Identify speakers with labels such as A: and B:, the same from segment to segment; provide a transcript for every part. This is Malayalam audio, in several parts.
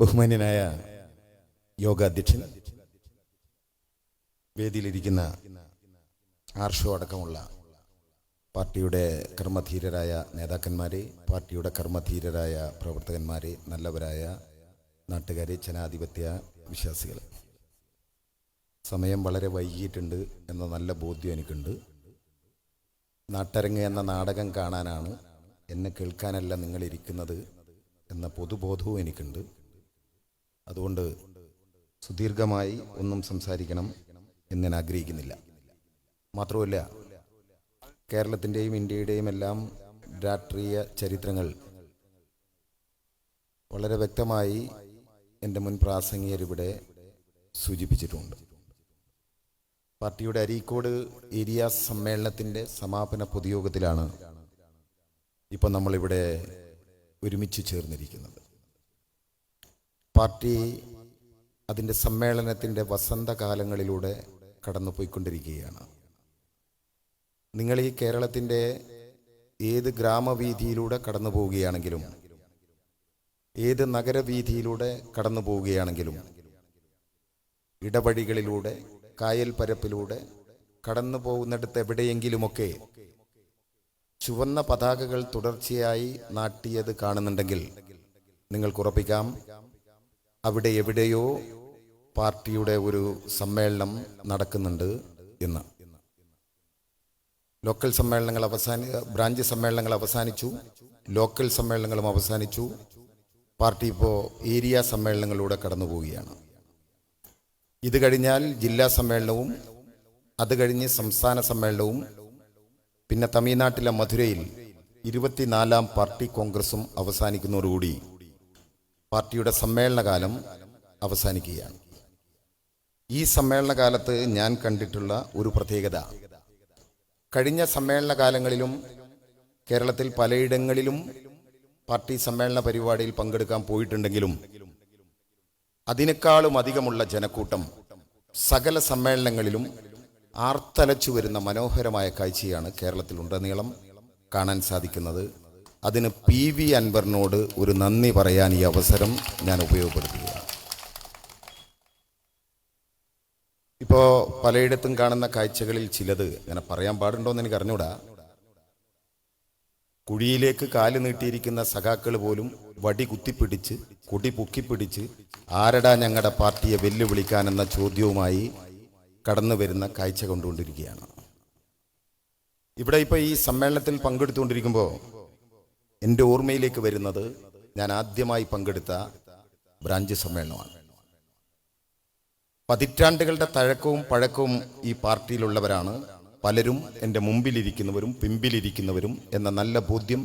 A: ബഹുമാന്യനായ യോഗാധ്യക്ഷൻ, വേദിയിലിരിക്കുന്ന ആർഷോ അടക്കമുള്ള പാർട്ടിയുടെ കർമ്മധീരരായ നേതാക്കന്മാരെ, പാർട്ടിയുടെ കർമ്മധീരരായ പ്രവർത്തകന്മാരെ, നല്ലവരായ നാട്ടുകാരെ, ജനാധിപത്യ വിശ്വാസികൾ, സമയം വളരെ വൈകിയിട്ടുണ്ട് എന്ന നല്ല ബോധ്യം എനിക്കുണ്ട്. നാട്ടരങ്ങ് എന്ന നാടകം കാണാനാണ്, എന്നെ കേൾക്കാനല്ല നിങ്ങളിരിക്കുന്നത് എന്ന പൊതുബോധവും എനിക്കുണ്ട്. അതുകൊണ്ട് സുദീർഘമായി ഒന്നും സംസാരിക്കണം എന്ന് ഞാൻ ആഗ്രഹിക്കുന്നില്ല. മാത്രമല്ല, കേരളത്തിൻ്റെയും ഇന്ത്യയുടെയും എല്ലാം രാഷ്ട്രീയ ചരിത്രങ്ങൾ വളരെ വ്യക്തമായി എൻ്റെ മുൻ പ്രാസംഗികരിവിടെ സൂചിപ്പിച്ചിട്ടുണ്ട്. പാർട്ടിയുടെ അരീക്കോട് ഏരിയ സമ്മേളനത്തിൻ്റെ സമാപന പൊതുയോഗത്തിലാണ് ഇപ്പം നമ്മളിവിടെ ഒരുമിച്ച് ചേർന്നിരിക്കുന്നത്. പാർട്ടി അതിൻ്റെ സമ്മേളനത്തിൻ്റെ വസന്തകാലങ്ങളിലൂടെ കടന്നുപോയിക്കൊണ്ടിരിക്കുകയാണ്. നിങ്ങൾ ഈ കേരളത്തിൻ്റെ ഏത് ഗ്രാമവീഥിയിലൂടെ കടന്നു പോവുകയാണെങ്കിലും, ഏത് നഗരവീഥിയിലൂടെ കടന്നു പോവുകയാണെങ്കിലും, ഇടവഴികളിലൂടെ, കായൽ പരപ്പിലൂടെ കടന്നു പോകുന്നിടത്ത് എവിടെയെങ്കിലുമൊക്കെ ചുവന്ന പതാകകൾ തുടർച്ചയായി നാട്ടിയത് കാണുന്നുണ്ടെങ്കിൽ നിങ്ങൾക്ക് ഉറപ്പിക്കാം, അവിടെ എവിടെയോ പാർട്ടിയുടെ ഒരു സമ്മേളനം നടക്കുന്നുണ്ട് എന്ന്. ലോക്കൽ സമ്മേളനങ്ങൾ ബ്രാഞ്ച് സമ്മേളനങ്ങൾ അവസാനിച്ചു, ലോക്കൽ സമ്മേളനങ്ങളും അവസാനിച്ചു. പാർട്ടി ഇപ്പോൾ ഏരിയ സമ്മേളനങ്ങളിലൂടെ കടന്നു പോവുകയാണ്. ഇത് കഴിഞ്ഞാൽ ജില്ലാ സമ്മേളനവും, അത് കഴിഞ്ഞ് സംസ്ഥാന സമ്മേളനവും, പിന്നെ തമിഴ്നാട്ടിലെ മധുരയിൽ 24ാം പാർട്ടി കോൺഗ്രസും അവസാനിക്കുന്നതോടുകൂടി പാർട്ടിയുടെ സമ്മേളനകാലം അവസാനിക്കുകയാണ്. ഈ സമ്മേളനകാലത്ത് ഞാൻ കണ്ടിട്ടുള്ള ഒരു പ്രത്യേകത, കഴിഞ്ഞ സമ്മേളനകാലങ്ങളിലും കേരളത്തിൽ പലയിടങ്ങളിലും പാർട്ടി സമ്മേളന പരിപാടിയിൽ പങ്കെടുക്കാൻ പോയിട്ടുണ്ടെങ്കിലും അതിനേക്കാളും അധികമുള്ള ജനക്കൂട്ടം സകല സമ്മേളനങ്ങളിലും ആർത്തലച്ചു വരുന്ന മനോഹരമായ കാഴ്ചയാണ് കേരളത്തിലുടനീളം കാണാൻ സാധിക്കുന്നത്. അതിന് PV അൻവറിനോട് ഒരു നന്ദി പറയാൻ ഈ അവസരം ഞാൻ ഉപയോഗപ്പെടുത്തുകയാണ്. ഇപ്പോൾ പലയിടത്തും കാണുന്ന കാഴ്ചകളിൽ ചിലത് ഇങ്ങനെ പറയാൻ പാടുണ്ടോയെന്ന് എനിക്ക് അറിഞ്ഞൂടാ. കുഴിയിലേക്ക് കാല് നീട്ടിയിരിക്കുന്ന സഖാക്കൾ പോലും വടി കുത്തിപ്പിടിച്ച്, കൊടി പൊക്കിപ്പിടിച്ച്, ആരടാ ഞങ്ങളുടെ പാർട്ടിയെ വെല്ലുവിളിക്കാനെന്ന ചോദ്യവുമായി കടന്നു വരുന്ന കാഴ്ച കൊണ്ടുകൊണ്ടിരിക്കുകയാണ്. ഇവിടെ ഇപ്പോൾ ഈ സമ്മേളനത്തിൽ പങ്കെടുത്തുകൊണ്ടിരിക്കുമ്പോൾ എൻ്റെ ഓർമ്മയിലേക്ക് വരുന്നത് ഞാൻ ആദ്യമായി പങ്കെടുത്ത ബ്രാഞ്ച് സമ്മേളനമാണ്. പതിറ്റാണ്ടുകളുടെ തഴക്കവും പഴക്കവും ഈ പാർട്ടിയിലുള്ളവരാണ് പലരും, എൻ്റെ മുമ്പിലിരിക്കുന്നവരും പിമ്പിലിരിക്കുന്നവരും എന്ന നല്ല ബോധ്യം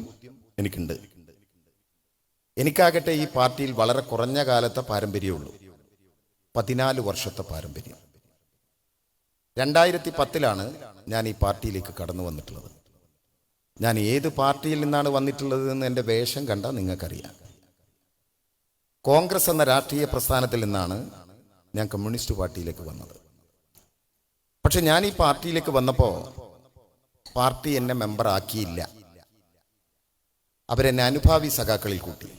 A: എനിക്കുണ്ട്. എനിക്കാകട്ടെ ഈ പാർട്ടിയിൽ വളരെ കുറഞ്ഞ കാലത്തെ പാരമ്പര്യമുള്ളൂ, 14 വർഷത്തെ പാരമ്പര്യം. 2010 ഞാൻ ഈ പാർട്ടിയിലേക്ക് കടന്നു വന്നിട്ടുള്ളത്. ഞാൻ ഏത് പാർട്ടിയിൽ നിന്നാണ് വന്നിട്ടുള്ളത് എന്ന് എൻ്റെ വേഷം കണ്ടാൽ നിങ്ങൾക്കറിയാം. കോൺഗ്രസ് എന്ന രാഷ്ട്രീയ പ്രസ്ഥാനത്തിൽ നിന്നാണ് ഞാൻ കമ്മ്യൂണിസ്റ്റ് പാർട്ടിയിലേക്ക് വന്നത്. പക്ഷെ ഞാൻ ഈ പാർട്ടിയിലേക്ക് വന്നപ്പോൾ പാർട്ടി എന്നെ മെമ്പർ ആക്കിയില്ല. അവരെന്നെ അനുഭാവി സഖാക്കളിൽ കൂട്ടി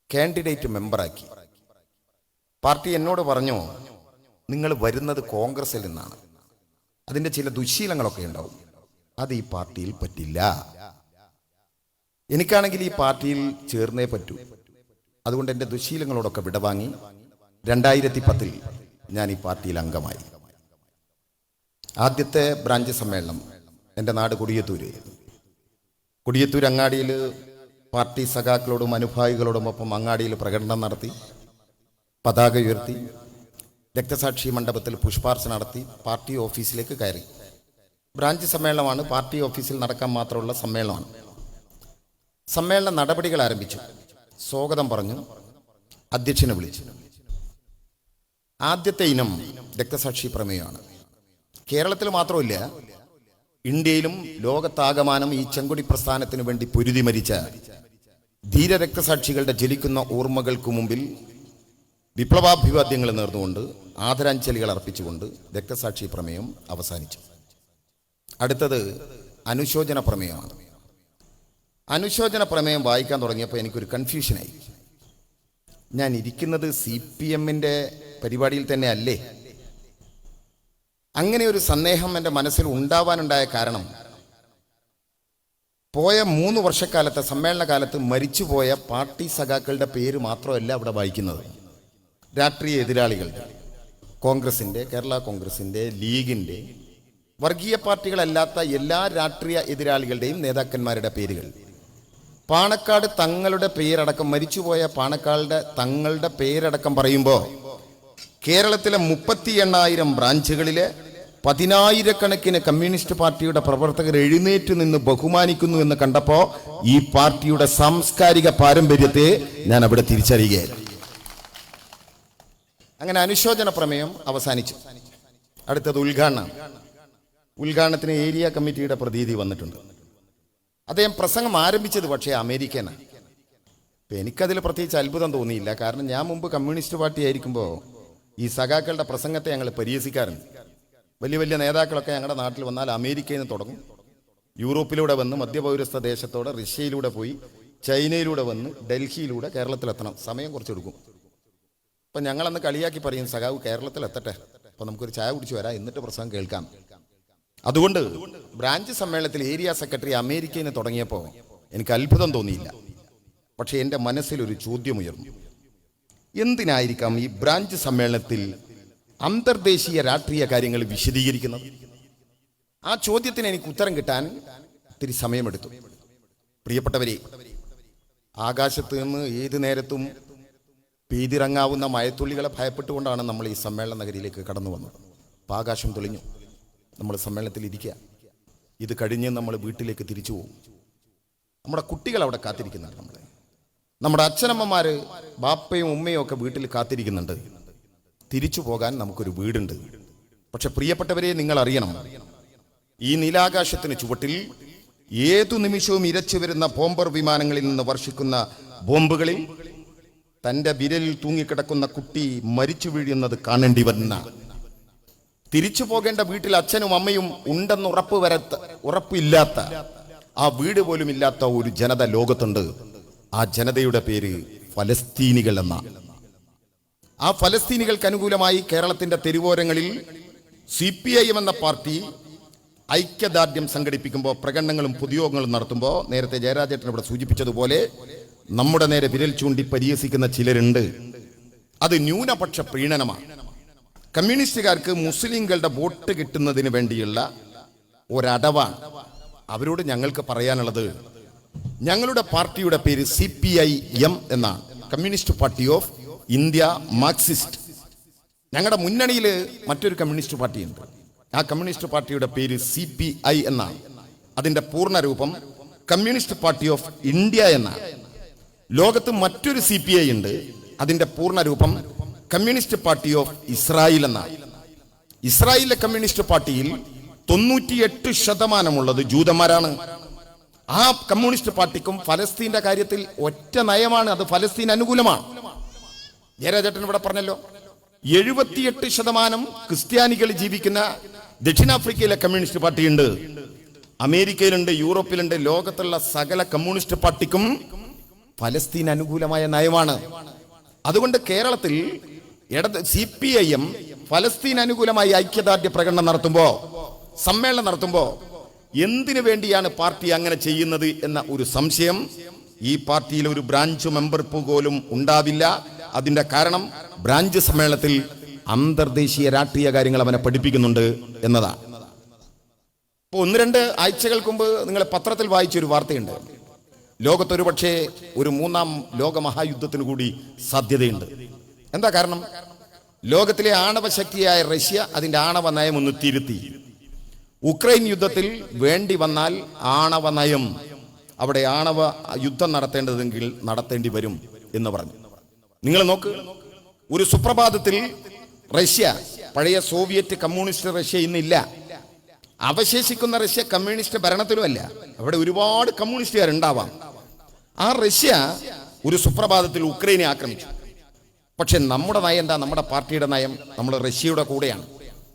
A: കാൻഡിഡേറ്റ് മെമ്പറാക്കി. പാർട്ടി എന്നോട് പറഞ്ഞു, നിങ്ങൾ വരുന്നത് കോൺഗ്രസിൽ നിന്നാണ്, അതിൻ്റെ ചില ദുശ്ശീലങ്ങളൊക്കെ ഉണ്ടാവും, അത് ഈ പാർട്ടിയിൽ പറ്റില്ല. എനിക്കാണെങ്കിൽ ഈ പാർട്ടിയിൽ ചേർന്നേ പറ്റൂ. അതുകൊണ്ട് എൻ്റെ ദുശ്ശീലങ്ങളോടൊക്കെ വിടവാങ്ങി 2010 ഞാൻ ഈ പാർട്ടിയിൽ അംഗമായി. ആദ്യത്തെ ബ്രാഞ്ച് സമ്മേളനം എൻ്റെ നാട് കൊടിയത്തൂർ അങ്ങാടിയിൽ പാർട്ടി സഖാക്കളോടും അനുഭാവികളോടുമൊപ്പം അങ്ങാടിയിൽ പ്രകടനം നടത്തി, പതാക ഉയർത്തി, രക്തസാക്ഷി മണ്ഡപത്തിൽ പുഷ്പാർച്ചന നടത്തി, പാർട്ടി ഓഫീസിലേക്ക് കയറി. ബ്രാഞ്ച് സമ്മേളനമാണ്, പാർട്ടി ഓഫീസിൽ നടക്കാൻ മാത്രമുള്ള സമ്മേളനമാണ്. സമ്മേളന നടപടികൾ ആരംഭിച്ചു. സ്വാഗതം പറഞ്ഞു, അധ്യക്ഷനെ വിളിച്ചു. ആദ്യത്തെ ഇനം രക്തസാക്ഷി പ്രമേയമാണ്. കേരളത്തിൽ മാത്രമല്ല, ഇന്ത്യയിലും ലോകത്താകമാനം ഈ ചെങ്കൊടി പ്രസ്ഥാനത്തിന് വേണ്ടി പൊരുതി മരിച്ച ധീര രക്തസാക്ഷികളുടെ ജ്വലിക്കുന്ന ഓർമ്മകൾക്ക് മുമ്പിൽ വിപ്ലവാഭിവാദ്യങ്ങൾ നേർന്നുകൊണ്ട്, ആദരാഞ്ജലികൾ അർപ്പിച്ചുകൊണ്ട് രക്തസാക്ഷി പ്രമേയം അവസാനിച്ചു. അടുത്തത് അനുശോചന പ്രമേയമാണ്. അനുശോചന പ്രമേയം വായിക്കാൻ തുടങ്ങിയപ്പോൾ എനിക്കൊരു കൺഫ്യൂഷനായി. ഞാൻ ഇരിക്കുന്നത് CPM-ന്റെ പരിപാടിയിൽ തന്നെ അല്ലേ? അങ്ങനെ ഒരു സന്ദേഹം എൻ്റെ മനസ്സിൽ ഉണ്ടാവാനുണ്ടായ കാരണം, പോയ 3 വർഷക്കാലത്തെ സമ്മേളന കാലത്ത് മരിച്ചുപോയ പാർട്ടി സഖാക്കളുടെ പേര് മാത്രമല്ല അവിടെ വായിക്കുന്നത്. രാഷ്ട്രീയ എതിരാളികളുടെ, കോൺഗ്രസിൻ്റെ, കേരള കോൺഗ്രസിൻ്റെ, ലീഗിൻ്റെ, വർഗീയ പാർട്ടികളല്ലാത്ത എല്ലാ രാഷ്ട്രീയ എതിരാളികളുടെയും നേതാക്കന്മാരുടെ പേരുകൾ, പാണക്കാട് തങ്ങളുടെ പേരടക്കം, മരിച്ചുപോയ പാണക്കാട് തങ്ങളുടെ പേരടക്കം പറയുമ്പോൾ കേരളത്തിലെ 38,000 ബ്രാഞ്ചുകളിലെ 10,000-കണക്കിന് കമ്മ്യൂണിസ്റ്റ് പാർട്ടിയുടെ പ്രവർത്തകർ എഴുന്നേറ്റ് നിന്ന് ബഹുമാനിക്കുന്നു എന്ന് കണ്ടപ്പോൾ ഈ പാർട്ടിയുടെ സാംസ്കാരിക പാരമ്പര്യത്തെ ഞാൻ അവിടെ തിരിച്ചറിയുകയായിരുന്നു. അങ്ങനെ അനുശോചന പ്രമേയം അവസാനിച്ചു. അടുത്തത് ഉദ്ഘാടനത്തിന് ഏരിയ കമ്മിറ്റിയുടെ പ്രതിനിധി വന്നിട്ടുണ്ട്. അദ്ദേഹം പ്രസംഗം ആരംഭിച്ചത് പക്ഷേ അമേരിക്കനാണ്. എനിക്കതിൽ പ്രത്യേകിച്ച് അത്ഭുതം തോന്നിയില്ല. കാരണം ഞാൻ മുമ്പ് കമ്മ്യൂണിസ്റ്റ് പാർട്ടി ആയിരിക്കുമ്പോൾ ഈ സഖാക്കളുടെ പ്രസംഗത്തെ ഞങ്ങൾ പരിഹസിക്കാറുണ്ട്. വലിയ വലിയ നേതാക്കളൊക്കെ ഞങ്ങളുടെ നാട്ടിൽ വന്നാൽ അമേരിക്കയിൽ നിന്ന് തുടങ്ങും, യൂറോപ്പിലൂടെ വന്ന് മധ്യപൗരസ്ഥ ദേശത്തോടെ റഷ്യയിലൂടെ പോയി ചൈനയിലൂടെ വന്ന് ഡൽഹിയിലൂടെ കേരളത്തിലെത്തണം, സമയം കുറച്ചെടുക്കും. അപ്പം ഞങ്ങളന്ന് കളിയാക്കി പറയും, സഖാവ് കേരളത്തിലെത്തട്ടെ, അപ്പം നമുക്കൊരു ചായ കുടിച്ച് വരാം, എന്നിട്ട് പ്രസംഗം കേൾക്കാം. അതുകൊണ്ട് ബ്രാഞ്ച് സമ്മേളനത്തിൽ ഏരിയ സെക്രട്ടറി അമേരിക്കയിൽ നിന്ന് തുടങ്ങിയപ്പോൾ എനിക്ക് അത്ഭുതം തോന്നിയില്ല. പക്ഷേ എൻ്റെ മനസ്സിലൊരു ചോദ്യമുയർന്നു. എന്തിനായിരിക്കാം ഈ ബ്രാഞ്ച് സമ്മേളനത്തിൽ അന്തർദേശീയ രാഷ്ട്രീയ കാര്യങ്ങൾ വിശദീകരിക്കുന്നത്? ആ ചോദ്യത്തിന് എനിക്ക് ഉത്തരം കിട്ടാൻ ഇത്തിരി സമയമെടുത്തു. പ്രിയപ്പെട്ടവരെ, ആകാശത്ത് നിന്ന് ഏത് നേരത്തും പെയ്തിറങ്ങാവുന്ന മഴത്തുള്ളികളെ ഭയപ്പെട്ടുകൊണ്ടാണ് നമ്മൾ ഈ സമ്മേളന നഗരിയിലേക്ക് കടന്നു വന്നത്. അപ്പം ആകാശം തെളിഞ്ഞു, നമ്മൾ സമ്മേളനത്തിൽ ഇരിക്കുക. ഇത് കഴിഞ്ഞ് നമ്മൾ വീട്ടിലേക്ക് തിരിച്ചു പോകും. നമ്മുടെ കുട്ടികൾ അവിടെ കാത്തിരിക്കുന്നുണ്ട്, നമ്മുടെ അച്ഛനമ്മമാർ, ബാപ്പയും ഉമ്മയും ഒക്കെ വീട്ടിൽ കാത്തിരിക്കുന്നുണ്ട്. തിരിച്ചു പോകാൻ നമുക്കൊരു വീടുണ്ട്. പക്ഷെ പ്രിയപ്പെട്ടവരെ, നിങ്ങൾ അറിയണം, ഈ നീലാകാശത്തിന് ചുവട്ടിൽ ഏതു നിമിഷവും ഇരച്ചു വരുന്ന ബോംബർ വിമാനങ്ങളിൽ നിന്ന് വർഷിക്കുന്ന ബോംബുകളിൽ തൻ്റെ വിരലിൽ തൂങ്ങിക്കിടക്കുന്ന കുട്ടി മരിച്ചു വീഴുന്നത് കാണേണ്ടി വരുന്ന, തിരിച്ചു പോകേണ്ട വീട്ടിൽ അച്ഛനും അമ്മയും ഉണ്ടെന്ന് ഉറപ്പില്ലാത്ത, ആ വീട് പോലും ഇല്ലാത്ത ഒരു ജനത ലോകത്തുണ്ട്. ആ ജനതയുടെ പേര് ഫലസ്തീനികൾ എന്ന. ആ ഫലസ്തീനികൾക്ക് അനുകൂലമായി കേരളത്തിന്റെ തെരുവോരങ്ങളിൽ CPIM എന്ന പാർട്ടി ഐക്യദാർഢ്യം സംഘടിപ്പിക്കുമ്പോൾ, പ്രകടനങ്ങളും പൊതുയോഗങ്ങളും നടത്തുമ്പോൾ, നേരത്തെ ജയരാജേട്ടൻ ഇവിടെ സൂചിപ്പിച്ചതുപോലെ നമ്മുടെ നേരെ വിരൽ ചൂണ്ടി പരിഹസിക്കുന്ന ചിലരുണ്ട്. അത് ന്യൂനപക്ഷ പ്രീണനമാണ്. കമ്മ്യൂണിസ്റ്റുകാർക്ക് മുസ്ലിങ്ങളുടെ വോട്ട് കിട്ടുന്നതിന് വേണ്ടിയുള്ള ഒരടവാണ്. അവരോട് ഞങ്ങൾക്ക് പറയാനുള്ളത്, ഞങ്ങളുടെ പാർട്ടിയുടെ പേര് CPIM എന്നാണ്, communist party of India Marxist. ഞങ്ങളുടെ മുന്നണിയിൽ മറ്റൊരു കമ്മ്യൂണിസ്റ്റ് പാർട്ടിയുണ്ട്. ആ കമ്മ്യൂണിസ്റ്റ് പാർട്ടിയുടെ പേര് CPI എന്നാണ്. അതിന്റെ പൂർണ്ണരൂപം കമ്മ്യൂണിസ്റ്റ് പാർട്ടി ഓഫ് ഇന്ത്യ എന്നാണ്. ലോകത്ത് മറ്റൊരു CPI ഉണ്ട്. അതിന്റെ പൂർണ്ണരൂപം കമ്മ്യൂണിസ്റ്റ് പാർട്ടി ഓഫ് ഇസ്രായേൽ എന്നാണ്. ഇസ്രായേലിലെ കമ്മ്യൂണിസ്റ്റ് പാർട്ടിയിൽ 98% ജൂതന്മാരാണ്. ആ കമ്മ്യൂണിസ്റ്റ് പാർട്ടിക്കും ഫലസ്തീന്റെ കാര്യത്തിൽ ഒറ്റ നയമാണ്, അത് ഫലസ്തീൻ അനുകൂലമാണ്. ജയരാജേട്ടൻ ഇവിടെ പറഞ്ഞല്ലോ, 78% ക്രിസ്ത്യാനികൾ ജീവിക്കുന്ന ദക്ഷിണാഫ്രിക്കയിലെ കമ്മ്യൂണിസ്റ്റ് പാർട്ടിയുണ്ട്, അമേരിക്കയിലുണ്ട്, യൂറോപ്പിലുണ്ട്. ലോകത്തുള്ള സകല കമ്മ്യൂണിസ്റ്റ് പാർട്ടിക്കും ഫലസ്തീൻ അനുകൂലമായ നയമാണ്. അതുകൊണ്ട് കേരളത്തിൽ CPIM ഫലസ്തീൻ അനുകൂലമായി ഐക്യദാർഢ്യ പ്രകടനം നടത്തുമ്പോ, സമ്മേളനം നടത്തുമ്പോ എന്തിനു വേണ്ടിയാണ് പാർട്ടി അങ്ങനെ ചെയ്യുന്നത് എന്ന ഒരു സംശയം ഈ പാർട്ടിയിൽ ഒരു ബ്രാഞ്ച് മെമ്പർ പോലും ഉണ്ടാവില്ല. അതിന്റെ കാരണം ബ്രാഞ്ച് സമ്മേളനത്തിൽ അന്തർദേശീയ രാഷ്ട്രീയ കാര്യങ്ങൾ അവനെ പഠിപ്പിക്കുന്നുണ്ട് എന്നതാണ്. ഇപ്പോൾ 1-2 ആഴ്ചകൾക്ക് മുമ്പ് നിങ്ങൾ പത്രത്തിൽ വായിച്ചൊരു വാർത്തയുണ്ട്. ലോകത്തൊരു പക്ഷേ ഒരു 3ാം ലോകമഹായുദ്ധത്തിന് കൂടി സാധ്യതയുണ്ട്. എന്താ കാരണം? ലോകത്തിലെ ആണവശക്തിയായ റഷ്യ അതിന്റെ ആണവ നയം ഒന്ന് തിരുത്തി. ഉക്രൈൻ യുദ്ധത്തിൽ വേണ്ടി വന്നാൽ ആണവ നയം, അവിടെ ആണവ യുദ്ധം നടത്തേണ്ടതെങ്കിൽ നടത്തേണ്ടി വരും എന്ന് പറഞ്ഞു. നിങ്ങൾ നോക്ക്, ഒരു സുപ്രഭാതത്തിൽ റഷ്യ, പഴയ സോവിയറ്റ് കമ്മ്യൂണിസ്റ്റ് റഷ്യ ഇന്നില്ല, അവശേഷിക്കുന്ന റഷ്യ കമ്മ്യൂണിസ്റ്റ് ഭരണത്തിലുമല്ല, അവിടെ ഒരുപാട് കമ്മ്യൂണിസ്റ്റുകാരുണ്ടാവാം. ആ റഷ്യ ഒരു സുപ്രഭാതത്തിൽ ഉക്രൈനെ ആക്രമിച്ചു. പക്ഷെ നമ്മുടെ നയം എന്താ? നമ്മുടെ പാർട്ടിയുടെ നയം നമ്മൾ റഷ്യയുടെ കൂടെയാണ്.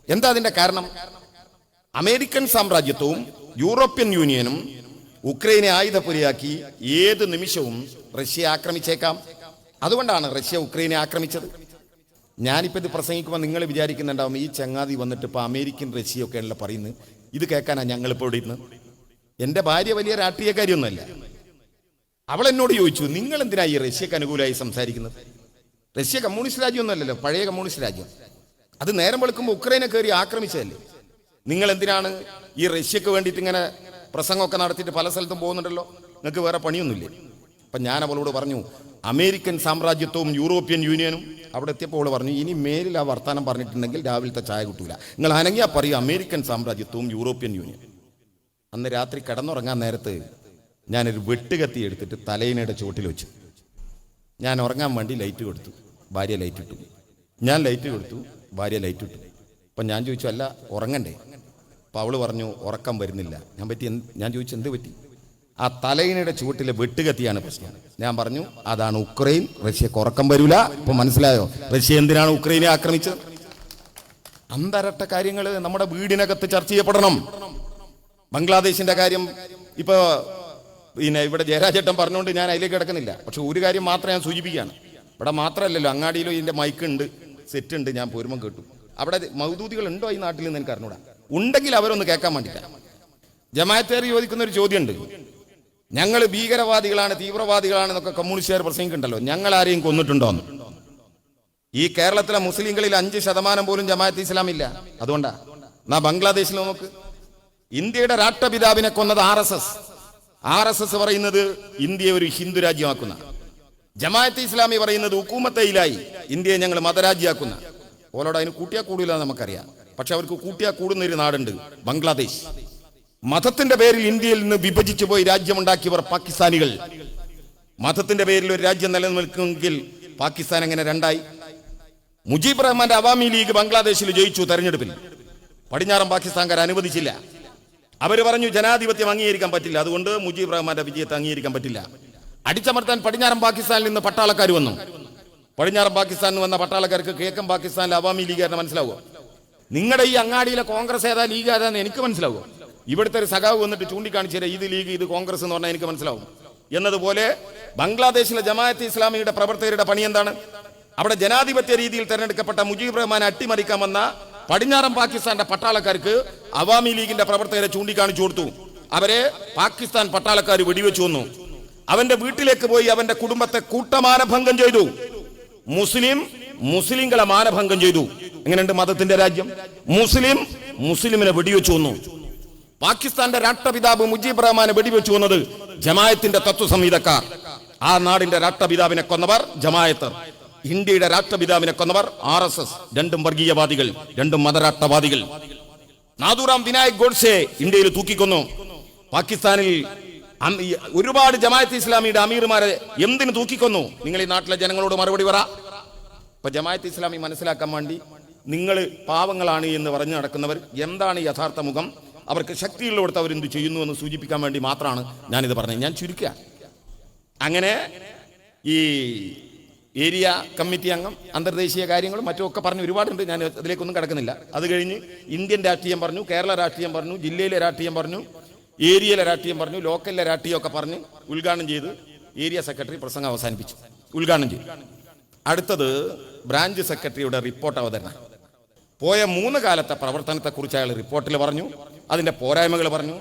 A: എന്താ അതിന്റെ കാരണം? അമേരിക്കൻ സാമ്രാജ്യത്വവും യൂറോപ്യൻ യൂണിയനും ഉക്രൈനെ ആയുധപുരയാക്കി ഏത് നിമിഷവും റഷ്യ ആക്രമിച്ചേക്കാം. അതുകൊണ്ടാണ് റഷ്യ ഉക്രൈനെ ആക്രമിച്ചത്. ഞാനിപ്പോൾ ഇത് പ്രസംഗിക്കുമ്പോൾ നിങ്ങൾ വിചാരിക്കുന്നുണ്ടാവും ഈ ചങ്ങാതി വന്നിട്ട് ഇപ്പോൾ അമേരിക്കൻ റഷ്യയൊക്കെയാണല്ലോ പറയുന്നത്, ഇത് കേൾക്കാനാണ് ഞങ്ങളിപ്പോൾ ഇവിടെ ഇരുന്ന്. എൻ്റെ ഭാര്യ വലിയ രാഷ്ട്രീയക്കാരിയൊന്നുമല്ല. അവൾ എന്നോട് ചോദിച്ചു, നിങ്ങൾ എന്തിനാ ഈ റഷ്യക്ക് അനുകൂലമായി സംസാരിക്കുന്നത്? റഷ്യ കമ്മ്യൂണിസ്റ്റ് രാജ്യമൊന്നുമല്ലല്ലോ, പഴയ കമ്മ്യൂണിസ്റ്റ് രാജ്യം. അത് നേരം വെളുക്കുമ്പോൾ ഉക്രൈനെ കയറി ആക്രമിച്ചതല്ലേ. നിങ്ങൾ എന്തിനാണ് ഈ റഷ്യക്ക് വേണ്ടിയിട്ട് ഇങ്ങനെ പ്രസംഗമൊക്കെ നടത്തിയിട്ട് പല സ്ഥലത്തും പോകുന്നുണ്ടല്ലോ, നിങ്ങൾക്ക് വേറെ പണിയൊന്നുമില്ലേ? അപ്പം ഞാൻ അവളോട് പറഞ്ഞു, അമേരിക്കൻ സാമ്രാജ്യത്വവും യൂറോപ്യൻ യൂണിയനും. അവിടെ എത്തിയപ്പോൾ അവൾ പറഞ്ഞു, ഇനി മേലിൽ ആ വർത്താനം പറഞ്ഞിട്ടുണ്ടെങ്കിൽ രാവിലത്തെ ചായ കിട്ടൂല, നിങ്ങൾ അനങ്ങിയാൽ പറയും അമേരിക്കൻ സാമ്രാജ്യത്വവും യൂറോപ്യൻ യൂണിയൻ. അന്ന് രാത്രി കിടന്നുറങ്ങാൻ നേരത്ത് ഞാനൊരു വെട്ടുകത്തി എടുത്തിട്ട് തലയിനയുടെ ചുവട്ടിൽ വെച്ചു. ഞാൻ ഉറങ്ങാൻ വേണ്ടി ലൈറ്റ് കൊടുത്തു, ഭാര്യ ലൈറ്റ് ഇട്ടു. ഞാൻ ലൈറ്റ് കൊടുത്തു, ഭാര്യ ലൈറ്റ് ഇട്ടു. അപ്പം ഞാൻ ചോദിച്ചു, അല്ല ഉറങ്ങണ്ടേ? അപ്പം അവൾ പറഞ്ഞു, ഉറക്കം വരുന്നില്ല. ഞാൻ ചോദിച്ചു, എന്ത് പറ്റി? ആ തലയിനയുടെ ചുവട്ടിലെ വെട്ടുകത്തിയാണ് പ്രശ്നം. ഞാൻ പറഞ്ഞു, അതാണ് ഉക്രൈൻ, റഷ്യക്ക് ഉറക്കം വരില്ല. ഇപ്പം മനസ്സിലായോ റഷ്യ എന്തിനാണ് ഉക്രൈനെ ആക്രമിച്ചത്? അന്തരട്ട കാര്യങ്ങൾ നമ്മുടെ വീടിനകത്ത് ചർച്ച ചെയ്യപ്പെടണം. ബംഗ്ലാദേശിന്റെ കാര്യം ഇപ്പൊ ഇവിടെ ജയരാജേട്ടൻ പറഞ്ഞുകൊണ്ട് ഞാൻ അതിലേക്ക് കിടക്കുന്നില്ല. പക്ഷെ ഒരു കാര്യം മാത്രം ഞാൻ സൂചിപ്പിക്കുകയാണ്. ഇവിടെ മാത്രമല്ലല്ലോ, അങ്ങാടിയിലും ഇതിന്റെ മൈക്ക് ഉണ്ട്, സെറ്റ് ഉണ്ട്. ഞാൻ പോരുമ്പം കേട്ടു. അവിടെ മൗദൂദികൾ ഉണ്ടോ ഈ നാട്ടിൽ നിന്ന് എനിക്ക് അറിഞ്ഞൂടാ. ഉണ്ടെങ്കിൽ അവരൊന്ന് കേൾക്കാൻ വേണ്ടിയിട്ടാണ്. ജമാഅത്തേർ ചോദിക്കുന്ന ഒരു ചോദ്യമുണ്ട്, ഞങ്ങൾ ഭീകരവാദികളാണ്, തീവ്രവാദികളാണെന്നൊക്കെ കമ്മ്യൂണിസ്റ്റുകാർ പ്രസംഗിക്കുന്നുണ്ടല്ലോ, ഞങ്ങൾ ആരെയും കൊന്നിട്ടുണ്ടോ എന്ന്. ഈ കേരളത്തിലെ മുസ്ലിങ്ങളിൽ 5% പോലും ജമാഅത്ത് ഇസ്ലാം ഇല്ല. അതുകൊണ്ടാ. എന്നാ ബംഗ്ലാദേശിൽ നോക്ക്, ഇന്ത്യയുടെ രാഷ്ട്രപിതാവിനെ കൊന്നത് RSS പറയുന്നത് ഇന്ത്യയെ ഒരു ഹിന്ദു രാജ്യമാക്കുന്ന. ജമാഅത്ത് ഇസ്ലാമി പറയുന്നത് ഹുക്കൂമത്തയിലായി ഇന്ത്യയെ ഞങ്ങൾ മതരാജ്യമാക്കുന്ന. ഓലോട് അതിന് കൂട്ടിയാൽ കൂടില്ല നമുക്കറിയാം. പക്ഷെ അവർക്ക് കൂട്ടിയാൽ കൂടുന്നൊരു നാടുണ്ട്, ബംഗ്ലാദേശ്. മതത്തിന്റെ പേരിൽ ഇന്ത്യയിൽ നിന്ന് വിഭജിച്ചു പോയി രാജ്യമുണ്ടാക്കിയവർ പാകിസ്ഥാനികൾ. മതത്തിന്റെ പേരിൽ ഒരു രാജ്യം നിലനിൽക്കുമെങ്കിൽ പാകിസ്ഥാൻ എങ്ങനെ രണ്ടായി? മുജീബ് റഹ്മാന്റെ അവാമി ലീഗ് ബംഗ്ലാദേശിൽ ജയിച്ചു തെരഞ്ഞെടുപ്പിൽ. പടിഞ്ഞാറൻ പാകിസ്ഥാൻകാർ അനുവദിച്ചില്ല. അവർ പറഞ്ഞു ജനാധിപത്യം അംഗീകരിക്കാൻ പറ്റില്ല, അതുകൊണ്ട് മുജീബ് റഹ്മാന്റെ വിജയത്തെ അംഗീകരിക്കാൻ പറ്റില്ല. അടിച്ചമർത്താൻ പടിഞ്ഞാറൻ പാകിസ്ഥാനിൽ നിന്ന് പട്ടാളക്കാർ വന്നു. പടിഞ്ഞാറൻ പാകിസ്ഥാനിൽ വന്ന പട്ടാളക്കാർക്ക് കിഴക്കൻ പാകിസ്ഥാനിലെ അവാമി ലീഗുകാരനെ മനസ്സിലാവുമോ? നിങ്ങളുടെ ഈ അങ്ങാടിയിലെ കോൺഗ്രസ് ഏതാ ലീഗ് ഏതാന്ന് എനിക്ക് മനസ്സിലാവുമോ? ഇവിടുത്തെ ഒരു സഖാവ് വന്നിട്ട് ചൂണ്ടിക്കാണിച്ചു ഇത് ലീഗ് ഇത് കോൺഗ്രസ് എന്ന് പറഞ്ഞാൽ എനിക്ക് മനസ്സിലാവും. എന്നതുപോലെ ബംഗ്ലാദേശിലെ ജമാഅത്ത് ഇസ്ലാമിയുടെ പ്രവർത്തകരുടെ പണി എന്താണ്? അവിടെ ജനാധിപത്യ രീതിയിൽ തെരഞ്ഞെടുക്കപ്പെട്ട മുജീബ് റഹ്മാനെ അട്ടിമറിക്കാൻ വന്ന പടിഞ്ഞാറൻ പാകിസ്ഥാന്റെ പട്ടാളക്കാർക്ക് അവാമി ലീഗിന്റെ പ്രവർത്തകരെ ചൂണ്ടിക്കാണിച്ചു കൊടുത്തു. അവരെ പാകിസ്ഥാൻ പട്ടാളക്കാർ വെടിവെച്ചു വന്നു. അവന്റെ വീട്ടിലേക്ക് പോയി അവന്റെ കുടുംബത്തെ കൂട്ടമാനഭംഗം ചെയ്തു. മുസ്ലിങ്ങളെ മാനഭംഗം ചെയ്തു. എങ്ങനെയുണ്ട് മതത്തിന്റെ രാജ്യം? മുസ്ലിമിനെ വെടിവെച്ചു വന്നു. പാകിസ്ഥാന്റെ രാഷ്ട്രപിതാവ് മുജീബ് റഹ്മാനെ വെടിവെച്ചു വന്നത് ജമാഅത്തിന്റെ തത്വസംഹിതക്കാർ. ആ നാടിന്റെ രാഷ്ട്രപിതാവിനെ കൊന്നവർ ജമാഅത്ത്. ഇന്ത്യയുടെ രാഷ്ട്രപിതാവിനെ കൊന്നവർ RSS. രണ്ടും വർഗീയവാദികൾ, രണ്ടും മതരാഷ്ട്രവാദികൾ. നാഥുറാം വിനായക് ഗോഡ്സെ ഇന്ത്യയിൽ തൂക്കിക്കൊന്നു. പാകിസ്ഥാനിൽ ഒരുപാട് ജമാഅത്ത് ഇസ്ലാമിയുടെ അമീർമാരെ എന്തിനു തൂക്കിക്കൊന്നു? നിങ്ങൾ ഈ നാട്ടിലെ ജനങ്ങളോട് മറുപടി പറ. ഇപ്പൊ ജമാഅത്ത് ഇസ്ലാമി മനസ്സിലാക്കാൻ വേണ്ടി നിങ്ങൾ പാവങ്ങളാണ് എന്ന് പറഞ്ഞു നടക്കുന്നവർ എന്താണ് യഥാർത്ഥ മുഖം, അവർക്ക് ശക്തിയുള്ളവിടുത്ത് അവരെന്ത് ചെയ്യുന്നു എന്ന് സൂചിപ്പിക്കാൻ വേണ്ടി മാത്രമാണ് ഞാനിത് പറഞ്ഞത്. ഞാൻ ചുരുക്കുക. അങ്ങനെ ഈ ഏരിയ കമ്മിറ്റി അംഗം അന്തർദേശീയ കാര്യങ്ങളും മറ്റുമൊക്കെ പറഞ്ഞു ഒരുപാടുണ്ട്. ഞാൻ അതിലേക്കൊന്നും കിടക്കുന്നില്ല. അത് കഴിഞ്ഞ് ഇന്ത്യൻ രാഷ്ട്രീയം പറഞ്ഞു, കേരള രാഷ്ട്രീയം പറഞ്ഞു, ജില്ലയിലെ രാഷ്ട്രീയം പറഞ്ഞു, ഏരിയയിലെ രാഷ്ട്രീയം പറഞ്ഞു, ലോക്കലിലെ രാഷ്ട്രീയമൊക്കെ പറഞ്ഞ് ഉദ്ഘാടനം ചെയ്ത് ഏരിയ സെക്രട്ടറി പ്രസംഗം അവസാനിപ്പിച്ചു. ഉദ്ഘാടനം ചെയ്തു. അടുത്തത് ബ്രാഞ്ച് സെക്രട്ടറിയുടെ റിപ്പോർട്ട് അവതരണം. പോയ 3 കാലത്തെ പ്രവർത്തനത്തെക്കുറിച്ച് അയാൾ റിപ്പോർട്ടിൽ പറഞ്ഞു. അതിന്റെ പോരായ്മകൾ പറഞ്ഞു.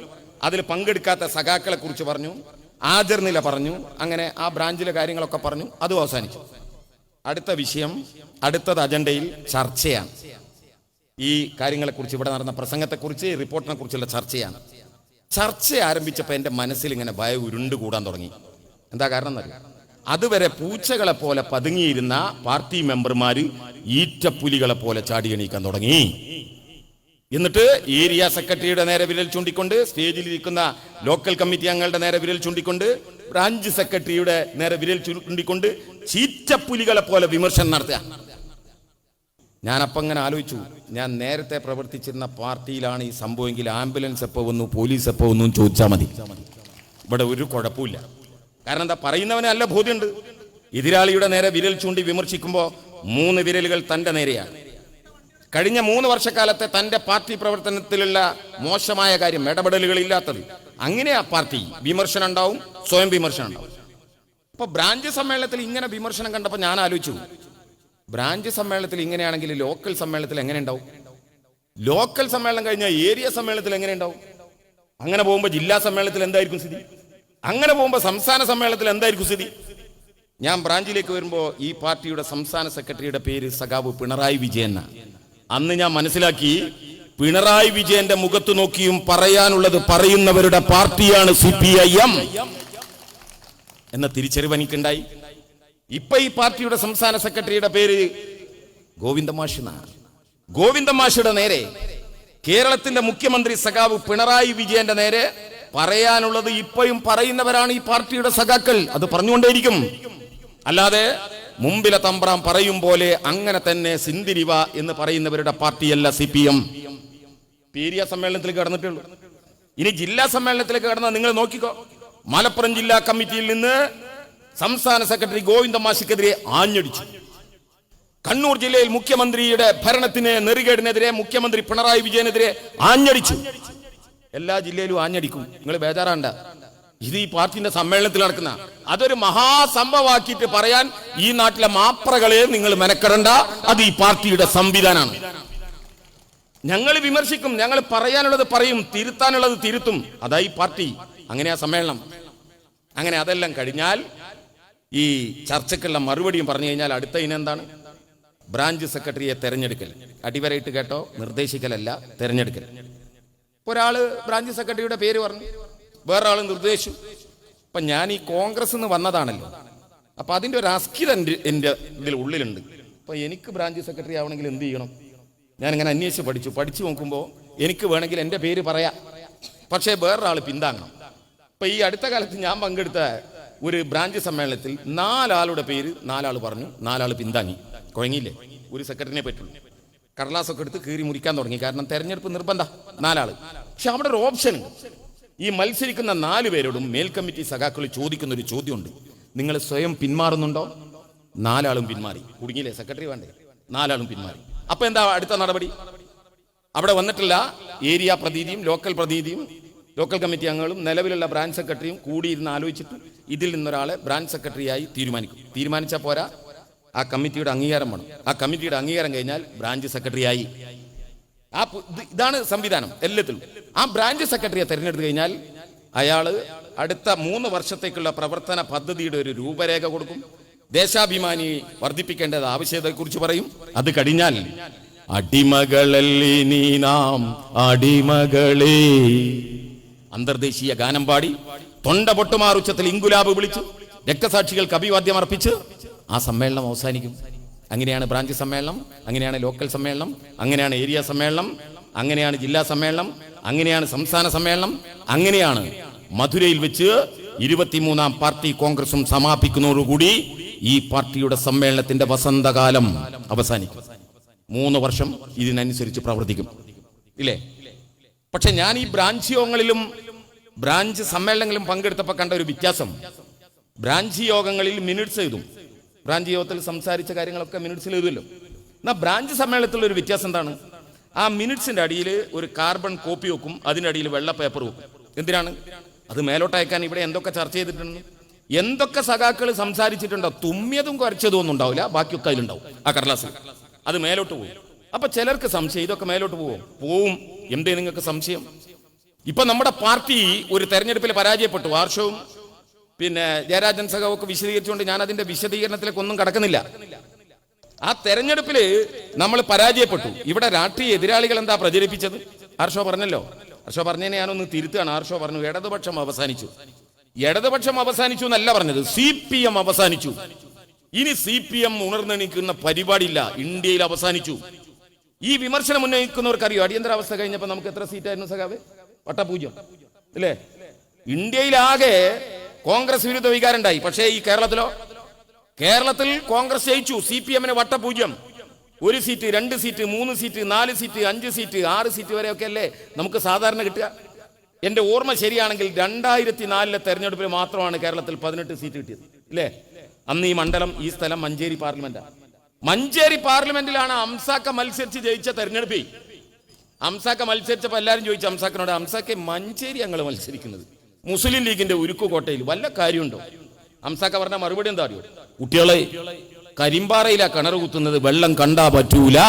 A: അതിൽ പങ്കെടുക്കാത്ത സഖാക്കളെ കുറിച്ച് പറഞ്ഞു. ആചരണനില പറഞ്ഞു. അങ്ങനെ ആ ബ്രാഞ്ചിലെ കാര്യങ്ങളൊക്കെ പറഞ്ഞു. അതും അവസാനിച്ചു. അടുത്ത വിഷയം, അടുത്തത് അജണ്ടയിൽ ചർച്ചയാണ്. ഈ കാര്യങ്ങളെക്കുറിച്ച്, ഇവിടെ നടന്ന പ്രസംഗത്തെക്കുറിച്ച്, റിപ്പോർട്ടിനെ കുറിച്ചുള്ള ചർച്ചയാണ്. ചർച്ച ആരംഭിച്ചപ്പോൾ എൻ്റെ മനസ്സിൽ ഇങ്ങനെ ഭയം ഉരുണ്ടുകൂടാൻ തുടങ്ങി. എന്താ കാരണം എന്നറിയാം? അതുവരെ പൂച്ചകളെ പോലെ പതുങ്ങിയിരുന്ന പാർട്ടി മെമ്പർമാര് ഈറ്റപ്പുലികളെ പോലെ ചാടിയണീക്കാൻ തുടങ്ങി. എന്നിട്ട് ഏരിയ സെക്രട്ടറിയുടെ നേരെ വിരൽ ചൂണ്ടിക്കൊണ്ട്, സ്റ്റേജിലിരിക്കുന്ന ലോക്കൽ കമ്മിറ്റി അംഗങ്ങളുടെ നേരെ വിരൽ ചൂണ്ടിക്കൊണ്ട്, ബ്രാഞ്ച് സെക്രട്ടറിയുടെ നേരെ വിരൽ ചൂണ്ടിക്കൊണ്ട് ചീറ്റപ്പുലികളെ പോലെ വിമർശനം നടത്തുക. ഞാനപ്പം അങ്ങനെ ആലോചിച്ചു, ഞാൻ നേരത്തെ പ്രവർത്തിച്ചിരുന്ന പാർട്ടിയിലാണ് ഈ സംഭവമെങ്കിൽ ആംബുലൻസ് എപ്പോൾ വന്നു, പോലീസ് എപ്പോൾ വന്നു ചോദിച്ചാൽ മതി. ഇവിടെ ഒരു കുഴപ്പമില്ല. കാരണം എന്താ, പറയുന്നവന് നല്ല ബോധ്യമുണ്ട്. എതിരാളിയുടെ നേരെ വിരൽ ചൂണ്ടി വിമർശിക്കുമ്പോൾ 3 വിരലുകൾ തൻ്റെ നേരെയാണ്. കഴിഞ്ഞ 3 വർഷക്കാലത്തെ തൻ്റെ പാർട്ടി പ്രവർത്തനത്തിലുള്ള മോശമായ കാര്യം, ഇടപെടലുകൾ ഇല്ലാത്തത്. അങ്ങനെ ആ പാർട്ടി വിമർശനം ഉണ്ടാവും, സ്വയം വിമർശനം ഉണ്ടാവും.
B: അപ്പൊ ബ്രാഞ്ച് സമ്മേളനത്തിൽ ഇങ്ങനെ വിമർശനം കണ്ടപ്പോൾ ഞാൻ ആലോചിച്ചു, ബ്രാഞ്ച് സമ്മേളനത്തിൽ ഇങ്ങനെയാണെങ്കിൽ ലോക്കൽ സമ്മേളനത്തിൽ എങ്ങനെ ഉണ്ടാവും? ലോക്കൽ സമ്മേളനം കഴിഞ്ഞാൽ ഏരിയ സമ്മേളനത്തിൽ എങ്ങനെ ഉണ്ടാവും? അങ്ങനെ പോകുമ്പോൾ ജില്ലാ സമ്മേളനത്തിൽ എന്തായിരിക്കും സ്ഥിതി? അങ്ങനെ പോകുമ്പോൾ സംസ്ഥാന സമ്മേളനത്തിൽ എന്തായിരിക്കും സ്ഥിതി? ഞാൻ ബ്രാഞ്ചിലേക്ക് വരുമ്പോൾ ഈ പാർട്ടിയുടെ സംസ്ഥാന സെക്രട്ടറിയുടെ പേര് സഖാവ് പിണറായി വിജയൻ. അന്ന് ഞാൻ മനസ്സിലാക്കി, പിണറായി വിജയന്റെ മുഖത്ത് നോക്കിയും പറയാനുള്ളത് പറയുന്നവരുടെ പാർട്ടിയാണ് CPIM എന്ന തിരിച്ചറിവ് എനിക്കുണ്ടായി. ഇപ്പൊ ഈ പാർട്ടിയുടെ സംസ്ഥാന സെക്രട്ടറിയുടെ പേര് ഗോവിന്ദമാഷ് എന്നാണ്. ഗോവിന്ദമാഷിയുടെ നേരെ കേരളത്തിന്റെ മുഖ്യമന്ത്രി സഖാവ് പിണറായി വിജയന്റെ നേരെ പറയാനുള്ളത് ഇപ്പോഴും പറയുന്നവരാണ് ഈ പാർട്ടിയുടെ സഖാക്കൾ. അത് പറഞ്ഞുകൊണ്ടേയിരിക്കും. അല്ലാതെ മുമ്പിലെ തമ്പ്രാൻ പറയും പോലെ അങ്ങനെ തന്നെ സിന്ധിരിവ എന്ന് പറയുന്നവരുടെ പാർട്ടിയല്ല CPM. ഏരിയ സമ്മേളനത്തിലേക്ക് കടന്നിട്ടുള്ളൂ. ഇനി ജില്ലാ സമ്മേളനത്തിലേക്ക് കടന്നാൽ നിങ്ങൾ നോക്കിക്കോ, മലപ്പുറം ജില്ലാ കമ്മിറ്റിയിൽ നിന്ന് സംസ്ഥാന സെക്രട്ടറി ഗോവിന്ദമാഷിക്കെതിരെ ആഞ്ഞടിച്ചു. കണ്ണൂർ ജില്ലയിൽ മുഖ്യമന്ത്രിയുടെ ഭരണത്തിന് നെറികേടിനെതിരെ മുഖ്യമന്ത്രി പിണറായി വിജയനെതിരെ ആഞ്ഞടിച്ചു. എല്ലാ ജില്ലയിലും ആഞ്ഞടിക്കും, നിങ്ങൾ ബേജാറാണ്ട. ഇത് ഈ പാർട്ടിന്റെ സമ്മേളനത്തിൽ നടക്കുന്ന അതൊരു മഹാസംഭവമാക്കിയിട്ട് പറയാൻ ഈ നാട്ടിലെ മാപ്രകളെ നിങ്ങൾ മെനക്കെടണ്ട. അത് ഈ പാർട്ടിയുടെ സംവിധാനമാണ്. ഞങ്ങൾ വിമർശിക്കും, ഞങ്ങൾ പറയാനുള്ളത് പറയും, തിരുത്താനുള്ളത് തിരുത്തും. അതായി പാർട്ടി. അങ്ങനെയാ സമ്മേളനം. അങ്ങനെ അതെല്ലാം കഴിഞ്ഞാൽ ഈ ചർച്ചയ്ക്കുള്ള മറുപടിയും പറഞ്ഞു കഴിഞ്ഞാൽ അടുത്ത ഇനെന്താണ്? ബ്രാഞ്ച് സെക്രട്ടറിയെ തെരഞ്ഞെടുക്കൽ. അടിവരയിട്ട് കേട്ടോ, നിർദ്ദേശിക്കലല്ല, തെരഞ്ഞെടുക്കൽ. ഒരാള് ബ്രാഞ്ച് സെക്രട്ടറിയുടെ പേര് പറഞ്ഞു, വേറൊരാൾ നിർദ്ദേശിച്ചു. അപ്പൊ ഞാൻ ഈ കോൺഗ്രസ് നിന്ന് വന്നതാണല്ലോ, അപ്പൊ അതിന്റെ ഒരു അസ്കിത എന്റെ ഇതിൽ ഉള്ളിലുണ്ട്. അപ്പൊ എനിക്ക് ബ്രാഞ്ച് സെക്രട്ടറി ആവണമെങ്കിൽ എന്ത് ചെയ്യണം? ഞാനിങ്ങനെ അന്വേഷിച്ച് പഠിച്ചു നോക്കുമ്പോൾ എനിക്ക് വേണമെങ്കിൽ എൻ്റെ പേര് പറയാം, പക്ഷേ വേറൊരാൾ പിന്താങ്ങണം. ഇപ്പൊ ഈ അടുത്ത കാലത്ത് ഞാൻ പങ്കെടുത്ത ഒരു ബ്രാഞ്ച് സമ്മേളനത്തിൽ 4 ആളുടെ പേര് 4 ആൾ പറഞ്ഞു, 4 ആൾ പിന്താങ്ങി. കുഴങ്ങിയില്ലേ? ഒരു സെക്രട്ടറിനെ പറ്റുള്ളൂ. കടലാസൊക്കെ എടുത്ത് കീറി മുറിക്കാൻ തുടങ്ങി. കാരണം തെരഞ്ഞെടുപ്പ് നിർബന്ധം 4 ആൾ. പക്ഷെ അവിടെ ഒരു ഓപ്ഷൻ ഉണ്ട്. ഈ മത്സരിക്കുന്ന 4 പേരോടും മേൽ കമ്മിറ്റി സഖാക്കൾ ചോദിക്കുന്ന ഒരു ചോദ്യമുണ്ട്, നിങ്ങൾ സ്വയം പിന്മാറുന്നുണ്ടോ? 4 ആളും പിന്മാറി. കുടുങ്ങിയില്ലേ? സെക്രട്ടറി വേണ്ടേ? 4 ആളും പിന്മാറി. അപ്പൊ എന്താ അടുത്ത നടപടി? അവിടെ വന്നിട്ടില്ല ഏരിയ പ്രതിനിധിയും ലോക്കൽ പ്രതിനിധിയും ലോക്കൽ കമ്മിറ്റി അംഗങ്ങളും നിലവിലുള്ള ബ്രാഞ്ച് സെക്രട്ടറിയും കൂടിയിരുന്ന് ആലോചിച്ചിട്ട് ഇതിൽ നിന്നൊരാളെ ബ്രാഞ്ച് സെക്രട്ടറിയായി തീരുമാനിക്കും. തീരുമാനിച്ചാൽ പോരാ, ആ കമ്മിറ്റിയുടെ അംഗീകാരം വേണം. ആ കമ്മിറ്റിയുടെ അംഗീകാരം കഴിഞ്ഞാൽ ബ്രാഞ്ച് സെക്രട്ടറിയായി. ഇതാണ് സംവിധാനം എല്ലാത്തിലും. ആ ബ്രാഞ്ച് സെക്രട്ടറിയെ തെരഞ്ഞെടുത്തു കഴിഞ്ഞാൽ അയാൾ അടുത്ത 3 വർഷത്തേക്കുള്ള പ്രവർത്തന പദ്ധതിയുടെ ഒരു രൂപരേഖ കൊടുക്കും. ദേശാഭിമാനി വർദ്ധിപ്പിക്കേണ്ടത് ആവശ്യത്തെക്കുറിച്ച് പറയും. അത് കഴിഞ്ഞാൽ അടിമകളല്ലേ നീ നാം അടിമകളെ അന്തർദേശീയ ഗാനം പാടി തൊണ്ട പൊട്ടുമാറുച്ചത്തിൽ ഇൻകുലാബ് വിളിച്ചു രക്തസാക്ഷികൾക്ക് അഭിവാദ്യം അർപ്പിച്ച് ആ സമ്മേളനം അവസാനിക്കും. അങ്ങനെയാണ് ബ്രാഞ്ച് സമ്മേളനം, അങ്ങനെയാണ് ലോക്കൽ സമ്മേളനം, അങ്ങനെയാണ് ഏരിയ സമ്മേളനം, അങ്ങനെയാണ് ജില്ലാ സമ്മേളനം, അങ്ങനെയാണ് സംസ്ഥാന സമ്മേളനം, അങ്ങനെയാണ് മധുരയിൽ വെച്ച് 23ാം പാർട്ടി കോൺഗ്രസും സമാപിക്കുന്നതോടുകൂടി ഈ പാർട്ടിയുടെ സമ്മേളനത്തിന്റെ വസന്തകാലം അവസാനിക്കും. 3 വർഷം ഇതിനനുസരിച്ച് പ്രവർത്തിക്കും, ഇല്ലേ? പക്ഷെ ഞാൻ ഈ ബ്രാഞ്ച് യോഗങ്ങളിലും ബ്രാഞ്ച് സമ്മേളനങ്ങളിലും പങ്കെടുത്തപ്പോൾ കണ്ട ഒരു വ്യത്യാസം, ബ്രാഞ്ച് യോഗങ്ങളിൽ മിനിറ്റ്സ് എഴുതും. ബ്രാഞ്ച് യോഗത്തിൽ സംസാരിച്ച കാര്യങ്ങളൊക്കെ മിനിറ്റ്സിൽ എഴുതുമല്ലോ. എന്നാൽ ബ്രാഞ്ച് സമ്മേളനത്തിലുള്ള ഒരു വ്യത്യാസം എന്താണ്? ആ മിനിറ്റ്സിന്റെ അടിയിൽ ഒരു കാർബൺ കോപ്പി വെക്കും, അതിന്റെ അടിയിൽ വെള്ള പേപ്പർ വെക്കും. എന്തിനാണ്? അത് മേലോട്ട് അയക്കാൻ. ഇവിടെ എന്തൊക്കെ ചർച്ച ചെയ്തിട്ടുണ്ട്, എന്തൊക്കെ സഖാക്കൾ സംസാരിച്ചിട്ടുണ്ടോ, തുമ്മിയതും കുറച്ചതും ഒന്നും ഉണ്ടാവില്ല, ബാക്കിയൊക്കെ അതിലുണ്ടാവും ആ കടലാസിൽ. അത് മേലോട്ട് പോകും. അപ്പൊ ചിലർക്ക് സംശയം, ഇതൊക്കെ മേലോട്ട് പോവും. എന്തേ നിങ്ങൾക്ക് സംശയം? ഇപ്പൊ നമ്മുടെ പാർട്ടി ഒരു തെരഞ്ഞെടുപ്പിൽ പരാജയപ്പെട്ടു. വാർഷവും പിന്നെ ജയരാജൻ സഖാവൊക്കെ വിശദീകരിച്ചുകൊണ്ട് ഞാൻ അതിന്റെ വിശദീകരണത്തിലേക്ക് ഒന്നും കടക്കുന്നില്ല. ആ തെരഞ്ഞെടുപ്പില് നമ്മൾ പരാജയപ്പെട്ടു. ഇവിടെ രാഷ്ട്രീയ എതിരാളികൾ എന്താ പ്രചരിപ്പിച്ചത്? ആർഷോ പറഞ്ഞല്ലോ. ആർഷോ പറഞ്ഞതിനെ ഞാനൊന്ന് തിരുത്തുകയാണ്. ആർഷോ പറഞ്ഞു ഇടതുപക്ഷം അവസാനിച്ചു. ഇടതുപക്ഷം അവസാനിച്ചു എന്നല്ല പറഞ്ഞത്, CPM അവസാനിച്ചു. ഇനി CPM ഉണർന്നെണീക്കുന്ന പരിപാടിയില്ല, ഇന്ത്യയിൽ അവസാനിച്ചു. ഈ വിമർശനം ഉന്നയിക്കുന്നവർക്കറിയോ അടിയന്തരാവസ്ഥ കഴിഞ്ഞപ്പോൾ നമുക്ക് എത്ര സീറ്റായിരുന്നു സഖാവേ? വട്ടപൂജ്യം, അല്ലേ? ഇന്ത്യയിലാകെ കോൺഗ്രസ് വിരുദ്ധ വികാരം ഉണ്ടായി. പക്ഷേ ഈ കേരളത്തിൽ കോൺഗ്രസ് ജയിച്ചു. CPM-ന് വട്ടപൂജ്യം. 1 seat, 2 seat, 3 seat, 4 seat, 5 seat, 6 seat വരെയൊക്കെ അല്ലേ നമുക്ക് സാധാരണ കിട്ടുക. എന്റെ ഓർമ്മ ശരിയാണെങ്കിൽ 2004 തെരഞ്ഞെടുപ്പിൽ മാത്രമാണ് കേരളത്തിൽ 18 സീറ്റ് കിട്ടിയത്, ഇല്ലേ? അന്ന് ഈ മണ്ഡലം, ഈ സ്ഥലം മഞ്ചേരി പാർലമെന്റാണ്. മഞ്ചേരി പാർലമെന്റിലാണ് അംസാക്ക മത്സരിച്ച് ജയിച്ച തെരഞ്ഞെടുപ്പ്. അംസാക്ക മത്സരിച്ചപ്പോൾ എല്ലാവരും ചോദിച്ചു അംസാക്കിനോട്, അംസാക്കെ മഞ്ചേരി ഞങ്ങൾ മത്സരിക്കുന്നത് മുസ്ലിം ലീഗിന്റെ ഉരുക്കുകോട്ടയിൽ വല്ല കാര്യമുണ്ടോ? ഹംസാക്ക പറഞ്ഞ മറുപടി എന്താ അറിയോ? കുട്ടികളെ, കരിമ്പാറയിലാ കിണർ കുത്തുന്നത്, വെള്ളം കണ്ടാ പറ്റൂല.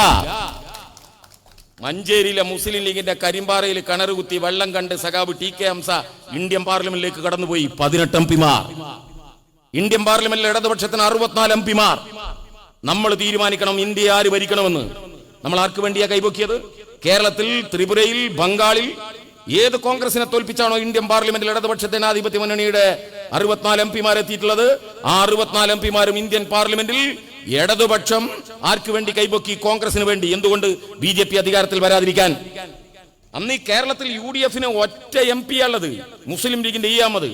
B: മഞ്ചേരിയിലെ മുസ്ലിം ലീഗിന്റെ കരിമ്പാറയിൽ കിണർ കുത്തി വെള്ളം കണ്ട് സഖാബ് TK ഹംസ ഇന്ത്യൻ പാർലമെന്റിലേക്ക് കടന്നുപോയി. 18 MP. ഇന്ത്യൻ പാർലമെന്റിൽ ഇടതുപക്ഷത്തിന് 64 MP. നമ്മൾ തീരുമാനിക്കണം ഇന്ത്യ ആര് ഭരിക്കണമെന്ന്. നമ്മൾ ആർക്ക് വേണ്ടിയാ കൈപൊക്കിയത്? കേരളത്തിൽ, ത്രിപുരയിൽ, ബംഗാളിൽ ഏത് കോൺഗ്രസിനെ തോൽപ്പിച്ചാണോ ഇന്ത്യൻ പാർലമെന്റിൽ ഇടതുപക്ഷ ജനാധിപത്യ മുന്നണിയുടെ 64 MP എത്തിയിട്ടുള്ളത്, ആ 64 MP ഇന്ത്യൻ പാർലമെന്റിൽ ഇടതുപക്ഷം ആർക്ക് വേണ്ടി കൈപൊക്കി? കോൺഗ്രസിന് വേണ്ടി. എന്തുകൊണ്ട്? BJP അധികാരത്തിൽ വരാതിരിക്കാൻ. അന്ന് ഈ കേരളത്തിൽ UDF-ന് ഒറ്റ MP ഉള്ളത്, മുസ്ലിം ലീഗിന്റെ അഹമ്മദ്.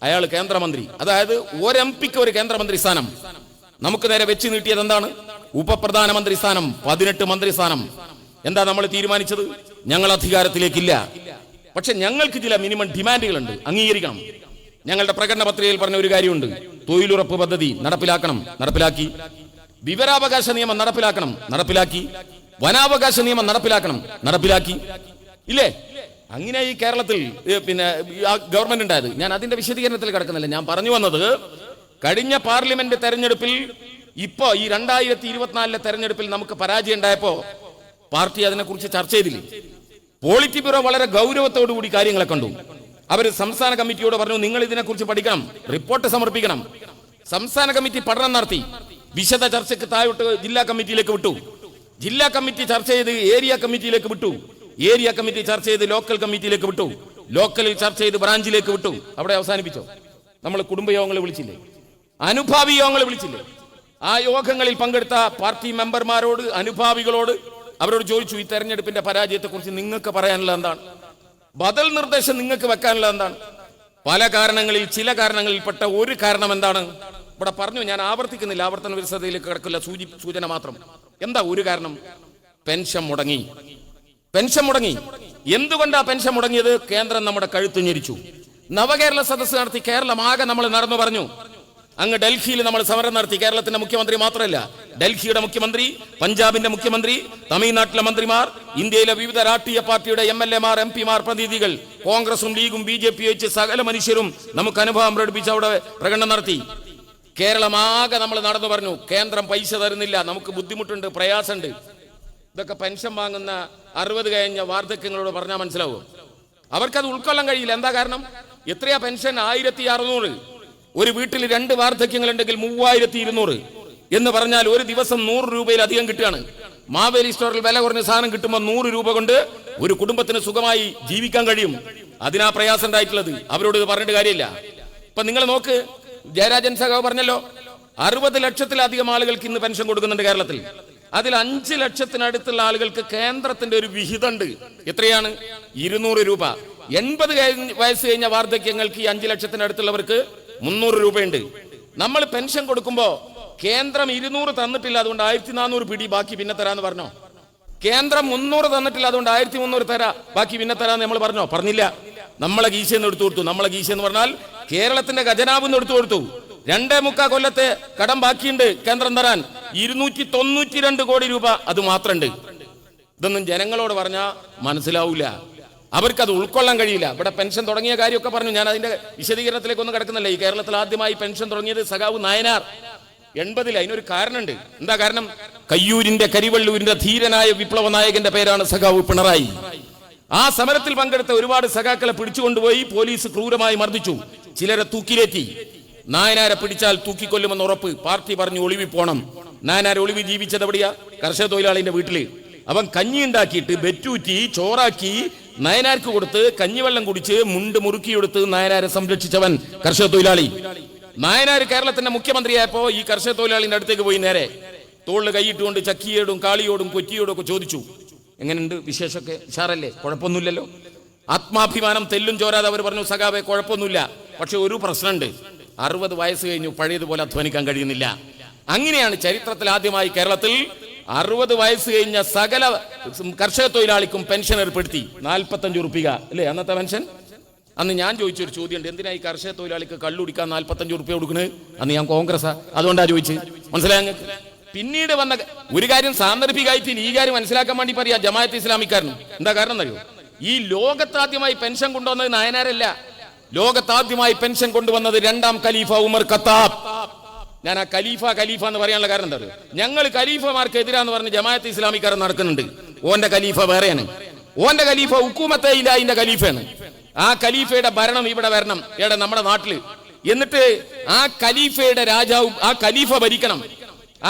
B: അയാൾ കേന്ദ്രമന്ത്രി. അതായത് ഒരു MP-ക്ക് ഒരു കേന്ദ്രമന്ത്രി സ്ഥാനം. നമുക്ക് നേരെ വെച്ച് നീട്ടിയത് എന്താണ്? ഉപപ്രധാനമന്ത്രി സ്ഥാനം, 18 മന്ത്രി സ്ഥാനം. എന്താ നമ്മൾ തീരുമാനിച്ചത്? ഞങ്ങൾ അധികാരത്തിലേക്കില്ല, പക്ഷെ ഞങ്ങൾക്ക് ചില മിനിമം ഡിമാൻഡുകളുണ്ട്, അംഗീകരിക്കണം. ഞങ്ങളുടെ പ്രകടന പത്രികയിൽ പറഞ്ഞ ഒരു കാര്യമുണ്ട്, തൊഴിലുറപ്പ് പദ്ധതി നടപ്പിലാക്കണം, നടപ്പിലാക്കി. വിവരാവകാശ നിയമം നടപ്പിലാക്കണം, നടപ്പിലാക്കി. വനാവകാശ നിയമം നടപ്പിലാക്കണം, നടപ്പിലാക്കി. ഇല്ലേ? അങ്ങനെ ഈ കേരളത്തിൽ പിന്നെ ഗവൺമെന്റ് ഉണ്ടായത്. ഞാൻ അതിന്റെ വിശദീകരണത്തിൽ കിടക്കുന്നില്ല. ഞാൻ പറഞ്ഞു വന്നത്, കഴിഞ്ഞ പാർലമെന്റ് തെരഞ്ഞെടുപ്പിൽ, ഇപ്പോ ഈ 2024 തെരഞ്ഞെടുപ്പിൽ നമുക്ക് പരാജയം ഉണ്ടായപ്പോ പാർട്ടി അതിനെക്കുറിച്ച് ചർച്ച ചെയ്തില്ലേ? പോളിറ്റ് ബ്യൂറോ വളരെ ഗൗരവത്തോടു കൂടി കാര്യങ്ങളെ കണ്ടു. അവർ സംസ്ഥാന കമ്മിറ്റിയോട് പറഞ്ഞു, നിങ്ങൾ ഇതിനെക്കുറിച്ച് പഠിക്കണം, റിപ്പോർട്ട് സമർപ്പിക്കണം. സംസ്ഥാന കമ്മിറ്റി പഠനം നടത്തി, വിശദ ചർച്ചയ്ക്ക് താഴോട്ട് ജില്ലാ കമ്മിറ്റിയിലേക്ക് വിട്ടു. ജില്ലാ കമ്മിറ്റി ചർച്ച ചെയ്ത് ഏരിയ കമ്മിറ്റിയിലേക്ക് വിട്ടു. ഏരിയ കമ്മിറ്റി ചർച്ച ചെയ്ത് ലോക്കൽ കമ്മിറ്റിയിലേക്ക് വിട്ടു. ലോക്കലിൽ ചർച്ച ചെയ്ത് ബ്രാഞ്ചിലേക്ക് വിട്ടു. അവിടെ അവസാനിപ്പിച്ചോ? നമ്മൾ കുടുംബയോഗങ്ങൾ വിളിച്ചില്ലേ? അനുഭാവി യോഗങ്ങൾ വിളിച്ചില്ലേ? ആ യോഗങ്ങളിൽ പങ്കെടുത്ത പാർട്ടി മെമ്പർമാരോട്, അനുഭാവികളോട് അവരോട് ചോദിച്ചു, ഈ തെരഞ്ഞെടുപ്പിന്റെ പരാജയത്തെക്കുറിച്ച് നിങ്ങൾക്ക് പറയാനുള്ള എന്താണ്? ബദൽ നിർദ്ദേശം നിങ്ങൾക്ക് വെക്കാനുള്ള എന്താണ്? പല കാരണങ്ങളിൽ, ചില കാരണങ്ങളിൽപ്പെട്ട ഒരു കാരണം എന്താണ് ഇവിടെ പറഞ്ഞു. ഞാൻ ആവർത്തിക്കുന്നില്ല, ആവർത്തന വിരസതയിലേക്ക് കിടക്കില്ല, സൂചന മാത്രം. എന്താ ഒരു കാരണം? പെൻഷൻ മുടങ്ങി. പെൻഷൻ മുടങ്ങി. എന്തുകൊണ്ടാ പെൻഷൻ മുടങ്ങിയത്? കേന്ദ്രം നമ്മുടെ കഴുത്ത് ഞെരിച്ചു. നവകേരള സദസ്സ് നടത്തി കേരളം ആകെ നമ്മൾ നടന്നു പറഞ്ഞു. അങ്ങ് ഡൽഹിയിൽ നമ്മൾ സമരം നടത്തി. കേരളത്തിന്റെ മുഖ്യമന്ത്രി മാത്രമല്ല, ഡൽഹിയുടെ മുഖ്യമന്ത്രി, പഞ്ചാബിന്റെ മുഖ്യമന്ത്രി, തമിഴ്നാട്ടിലെ മന്ത്രിമാർ, ഇന്ത്യയിലെ വിവിധ രാഷ്ട്രീയ പാർട്ടിയുടെ MLA-മാർ, MP-മാർ, പ്രതിനിധികൾ, കോൺഗ്രസും ലീഗും BJP വെച്ച് സകല മനുഷ്യരും നമുക്ക് അനുഭവം പ്രകടിപ്പിച്ച് അവിടെ പ്രകടനം നടത്തി. കേരളം ആകെ നമ്മൾ നടന്നു പറഞ്ഞു, കേന്ദ്രം പൈസ തരുന്നില്ല, നമുക്ക് ബുദ്ധിമുട്ടുണ്ട്, പ്രയാസമുണ്ട്. ഇതൊക്കെ പെൻഷൻ വാങ്ങുന്ന 60 കഴിഞ്ഞ വാർദ്ധക്യങ്ങളോട് പറഞ്ഞാൽ മനസ്സിലാവും. അവർക്കത് ഉൾക്കൊള്ളാൻ കഴിയില്ല. എന്താ കാരണം? എത്രയാ പെൻഷൻ? 1600. ഒരു വീട്ടിൽ 2 വാർദ്ധക്യങ്ങളുണ്ടെങ്കിൽ 3200 എന്ന് പറഞ്ഞാൽ ഒരു ദിവസം 100 രൂപയിലധികം കിട്ടുകയാണ്. മാവേലി സ്റ്റോറിൽ വില കുറഞ്ഞ സാധനം കിട്ടുമ്പോൾ 100 രൂപ കൊണ്ട് ഒരു കുടുംബത്തിന് സുഖമായി ജീവിക്കാൻ കഴിയും. അതിനാ പ്രയാസം ഉണ്ടായിട്ടുള്ളത്. അവരോട് ഇത് പറഞ്ഞിട്ട് കാര്യമില്ല. ഇപ്പൊ നിങ്ങൾ നോക്ക്, ജയരാജൻ സഖാവ് പറഞ്ഞല്ലോ, 60 ലക്ഷത്തിലധികം ആളുകൾക്ക് ഇന്ന് പെൻഷൻ കൊടുക്കുന്നുണ്ട് കേരളത്തിൽ. അതിൽ 5 ലക്ഷത്തിനടുത്തുള്ള ആളുകൾക്ക് കേന്ദ്രത്തിന്റെ ഒരു വിഹിതമുണ്ട്. എത്രയാണ്? 200 രൂപ. 80 വയസ്സ് കഴിഞ്ഞ വാർദ്ധക്യങ്ങൾക്ക് ഈ 5 ലക്ഷത്തിനടുത്തുള്ളവർക്ക് 300 രൂപയുണ്ട്. നമ്മൾ പെൻഷൻ കൊടുക്കുമ്പോ കേന്ദ്രം 200 തന്നിട്ടില്ല, അതുകൊണ്ട് 1400 പിടി, ബാക്കി പിന്നെ തരാന്ന് പറഞ്ഞോ? കേന്ദ്രം 300 തന്നിട്ടില്ല, അതുകൊണ്ട് 1300 തരാ, ബാക്കി പിന്നെ തരാന്ന് നമ്മൾ പറഞ്ഞോ? പറഞ്ഞില്ല. നമ്മളെ ഗീശയെന്ന് എടുത്തു കൊടുത്തു. നമ്മളെ ഗീശയെന്ന് പറഞ്ഞാൽ കേരളത്തിന്റെ ഖജനാവിന്ന് എടുത്തു കൊടുത്തു. 2.25 കൊല്ലത്തെ കടം ബാക്കിയുണ്ട് കേന്ദ്രം തരാൻ. 292 കോടി രൂപ അത് മാത്രമുണ്ട്. ഇതൊന്നും ജനങ്ങളോട് പറഞ്ഞാൽ മനസ്സിലാവൂല, അവർക്കത് ഉൾക്കൊള്ളാൻ കഴിയില്ല. ഇവിടെ പെൻഷൻ തുടങ്ങിയ കാര്യമൊക്കെ പറഞ്ഞു. ഞാൻ അതിന്റെ വിശദീകരണത്തിലേക്കൊന്നും കിടക്കുന്നില്ല. ഈ കേരളത്തിൽ ആദ്യമായി പെൻഷൻ തുടങ്ങിയത് സഖാവ് നായനാർ 80-ൽ. അതിനൊരു കാരണമുണ്ട്. എന്താ കാരണം? കയ്യൂരിന്റെ, കരിവള്ളൂരിന്റെ ധീരനായ വിപ്ലവ നായകന്റെ പേരാണ് സഖാവ് പിണറായി. ആ സമരത്തിൽ പങ്കെടുത്ത ഒരുപാട് സഖാക്കളെ പിടിച്ചുകൊണ്ടുപോയി പോലീസ് ക്രൂരമായി മർദ്ദിച്ചു. ചിലരെ തൂക്കിലേറ്റി. നായനാരെ പിടിച്ചാൽ തൂക്കിക്കൊല്ലുമെന്ന് ഉറപ്പ്. പാർട്ടി പറഞ്ഞു ഒളിവി പോണം. നായനാർ ഒളിവി ജീവിച്ചത് എവിടെയാ? കർഷക തൊഴിലാളിന്റെ വീട്ടില്. അവൻ കഞ്ഞി ഉണ്ടാക്കിയിട്ട് ബെറ്റൂറ്റി ചോറാക്കി നായനാർക്ക് കൊടുത്ത് കഞ്ഞിവെള്ളം കുടിച്ച് മുണ്ട് മുറുക്കിയെടുത്ത് നായനാരെ സംരക്ഷിച്ചവൻ കർഷക തൊഴിലാളി. നായനാർ കേരളത്തിന്റെ മുഖ്യമന്ത്രിയായപ്പോ ഈ കർഷക തൊഴിലാളിന്റെ അടുത്തേക്ക് പോയി നേരെ തോളിൽ കൈയിട്ടുകൊണ്ട് ചക്കിയോടും കാളിയോടും കൊറ്റിയോടും ഒക്കെ ചോദിച്ചു, എങ്ങനെയുണ്ട് വിശേഷമൊക്കെ? ഉഷാറല്ലേ? കുഴപ്പമൊന്നുമില്ലല്ലോ. ആത്മാഭിമാനം തെല്ലും ചോരാതെ അവർ പറഞ്ഞു, സഖാവേ കുഴപ്പമൊന്നുമില്ല, പക്ഷെ ഒരു പ്രശ്നമുണ്ട്, 60 വയസ്സ് കഴിഞ്ഞു, പഴയതുപോലെ അധ്വാനിക്കാൻ കഴിയുന്നില്ല. അങ്ങനെയാണ് ചരിത്രത്തിൽ ആദ്യമായി കേരളത്തിൽ 60 വയസ്സ് കഴിഞ്ഞ സകല കർഷക തൊഴിലാളിക്കും പെൻഷൻ ഏർപ്പെടുത്തി. 45 റുപ്യ അല്ലേ അന്നത്തെ പെൻഷൻ? അന്ന് ഞാൻ ചോദിച്ചൊരു ചോദ്യമുണ്ട്, എന്തിനാ ഈ കർഷക തൊഴിലാളിക്ക് കള്ളുടിക്കാൻ 45 റുപ്യ കൊടുക്കുന്നത്? അന്ന് ഞാൻ കോൺഗ്രസ്സാ, അതുകൊണ്ടാ ചോദിച്ചു. മനസ്സിലായ? പിന്നീട് വന്ന ഒരു കാര്യം സാന്ദർഭികമായിട്ട് ഈ കാര്യം മനസ്സിലാക്കാൻ വേണ്ടി പറയാ ജമാഅത്ത് ഇസ്ലാമിക്കാരനും. എന്താ കാരണം എന്നറിയോ? ഈ ലോകത്താദ്യമായി പെൻഷൻ കൊണ്ടുവന്നത് നായനാരല്ല, ലോകത്താദ്യമായി പെൻഷൻ കൊണ്ടുവന്നത് രണ്ടാം ഖലീഫ ഉമർ ഖത്താബ്. ഞാൻ ആ ഖലീഫ എന്ന് പറയാനുള്ള കാരണം എന്താ? ഞങ്ങൾ ഖലീഫമാർക്ക് എതിരാന്ന് പറഞ്ഞ് ജമാഅത്ത് ഇസ്ലാമിക്കാരൻ നടക്കുന്നുണ്ട്. ഓന്റെ ഖലീഫ വേറെയാണ്. ഓന്റെ ഖലീഫ ഹുക്കൂമത്തെ ഇലാഹിന്റെ ഖലീഫയാണ്. ആ ഖലീഫയുടെ ഭരണം ഇവിടെ വരണം, ഇവിടെ നമ്മുടെ നാട്ടില്. എന്നിട്ട് ആ ഖലീഫയുടെ രാജാവും ആ ഖലീഫ ഭരിക്കണം.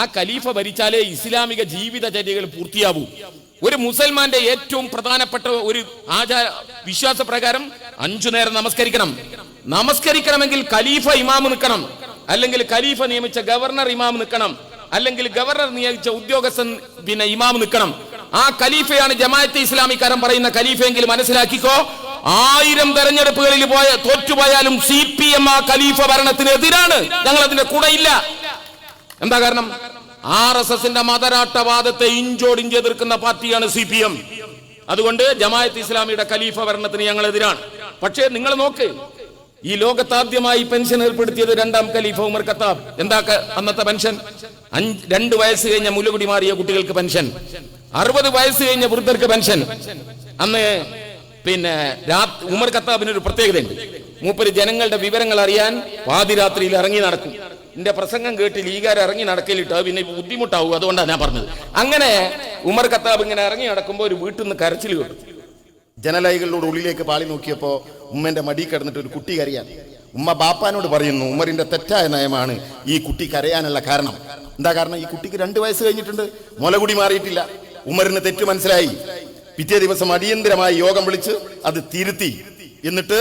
B: ആ ഖലീഫ ഭരിച്ചാലേ ഇസ്ലാമിക ജീവിതചര്യകൾ പൂർത്തിയാവൂ. ഒരു മുസൽമാന്റെ ഏറ്റവും പ്രധാനപ്പെട്ട ഒരു ആചാര വിശ്വാസ പ്രകാരം 5 നേരം നമസ്കരിക്കണമെങ്കിൽ ഖലീഫ ഇമാമ് നിൽക്കണം, അല്ലെങ്കിൽ ഖലീഫ നിയമിച്ച ഗവർണർ ഇമാം നിൽക്കണം, അല്ലെങ്കിൽ ഗവർണർ നിയമിച്ച ഉദ്യോഗസ്ഥൻ ഇമാം നിൽക്കണം. ആ ഖലീഫയാണ് ജമാഅത്തെ ഇസ്ലാമിക്കാരൻ പറയുന്ന ഖലീഫയെങ്കിൽ മനസ്സിലാക്കിക്കോ, 1000 തെരഞ്ഞെടുപ്പുകളിൽ തോറ്റുപോയാലും CPM ആ ഖലീഫ ഭരണത്തിനെതിരാണ്. ഞങ്ങൾ അതിന്റെ കൂടെ ഇല്ല. എന്താ കാരണം? RSSന്റെ മതരാട്ടവാദത്തെ ഇഞ്ചോടിഞ്ച് എതിർക്കുന്ന പാർട്ടിയാണ് CPM. അതുകൊണ്ട് ജമാഅത്ത് ഇസ്ലാമിയുടെ ഖലീഫ ഭരണത്തിന് ഞങ്ങൾ എതിരാണ്. പക്ഷേ നിങ്ങൾ നോക്ക്, ഈ ലോകത്താദ്യമായി പെൻഷൻ ഏർപ്പെടുത്തിയത് രണ്ടാം ഖലീഫ ഉമർ ഖത്താബ്. എന്താ അന്നത്തെ പെൻഷൻ? 2 വയസ്സ് കഴിഞ്ഞ മുലകുടി മാറിയ കുട്ടികൾക്ക് പെൻഷൻ, 60 വയസ്സ് കഴിഞ്ഞ വൃദ്ധർക്ക് പെൻഷൻ. അന്ന് ഉമർ ഖത്താബിന് ഒരു പ്രത്യേകതയുണ്ട്. മൂപ്പര് ജനങ്ങളുടെ വിവരങ്ങൾ അറിയാൻ പാതിരാത്രിയിൽ ഇറങ്ങി നടക്കും. എന്റെ പ്രസംഗം കേട്ട് ലീഗാർ ഇറങ്ങി നടക്കലിട്ടോ പിന്നെ ബുദ്ധിമുട്ടാവും. അതുകൊണ്ടാണ് ഞാൻ പറഞ്ഞത്. അങ്ങനെ ഉമർ ഖത്താബ് ഇങ്ങനെ ഇറങ്ങി നടക്കുമ്പോൾ ഒരു വീട്ടിൽ നിന്ന് കരച്ചിൽ കേട്ടു.
A: ജനലൈകളിലൂടെ ഉള്ളിലേക്ക് പാളി നോക്കിയപ്പോൾ ഉമ്മന്റെ മടി കിടന്നിട്ട് ഒരു കുട്ടി കരയാൻ. ഉമ്മ ബാപ്പാനോട് പറയുന്നു, ഉമറിന്റെ തെറ്റായ നയമാണ് ഈ കുട്ടി കരയാനുള്ള കാരണം. എന്താ കാരണം? ഈ കുട്ടിക്ക് 2 വയസ്സ് കഴിഞ്ഞിട്ടുണ്ട്, മുലകുടി മാറിയിട്ടില്ല. ഉമറിന് തെറ്റ് മനസ്സിലായി. പിറ്റേ ദിവസം അടിയന്തരമായി യോഗം വിളിച്ച് അത് തിരുത്തി. എന്നിട്ട്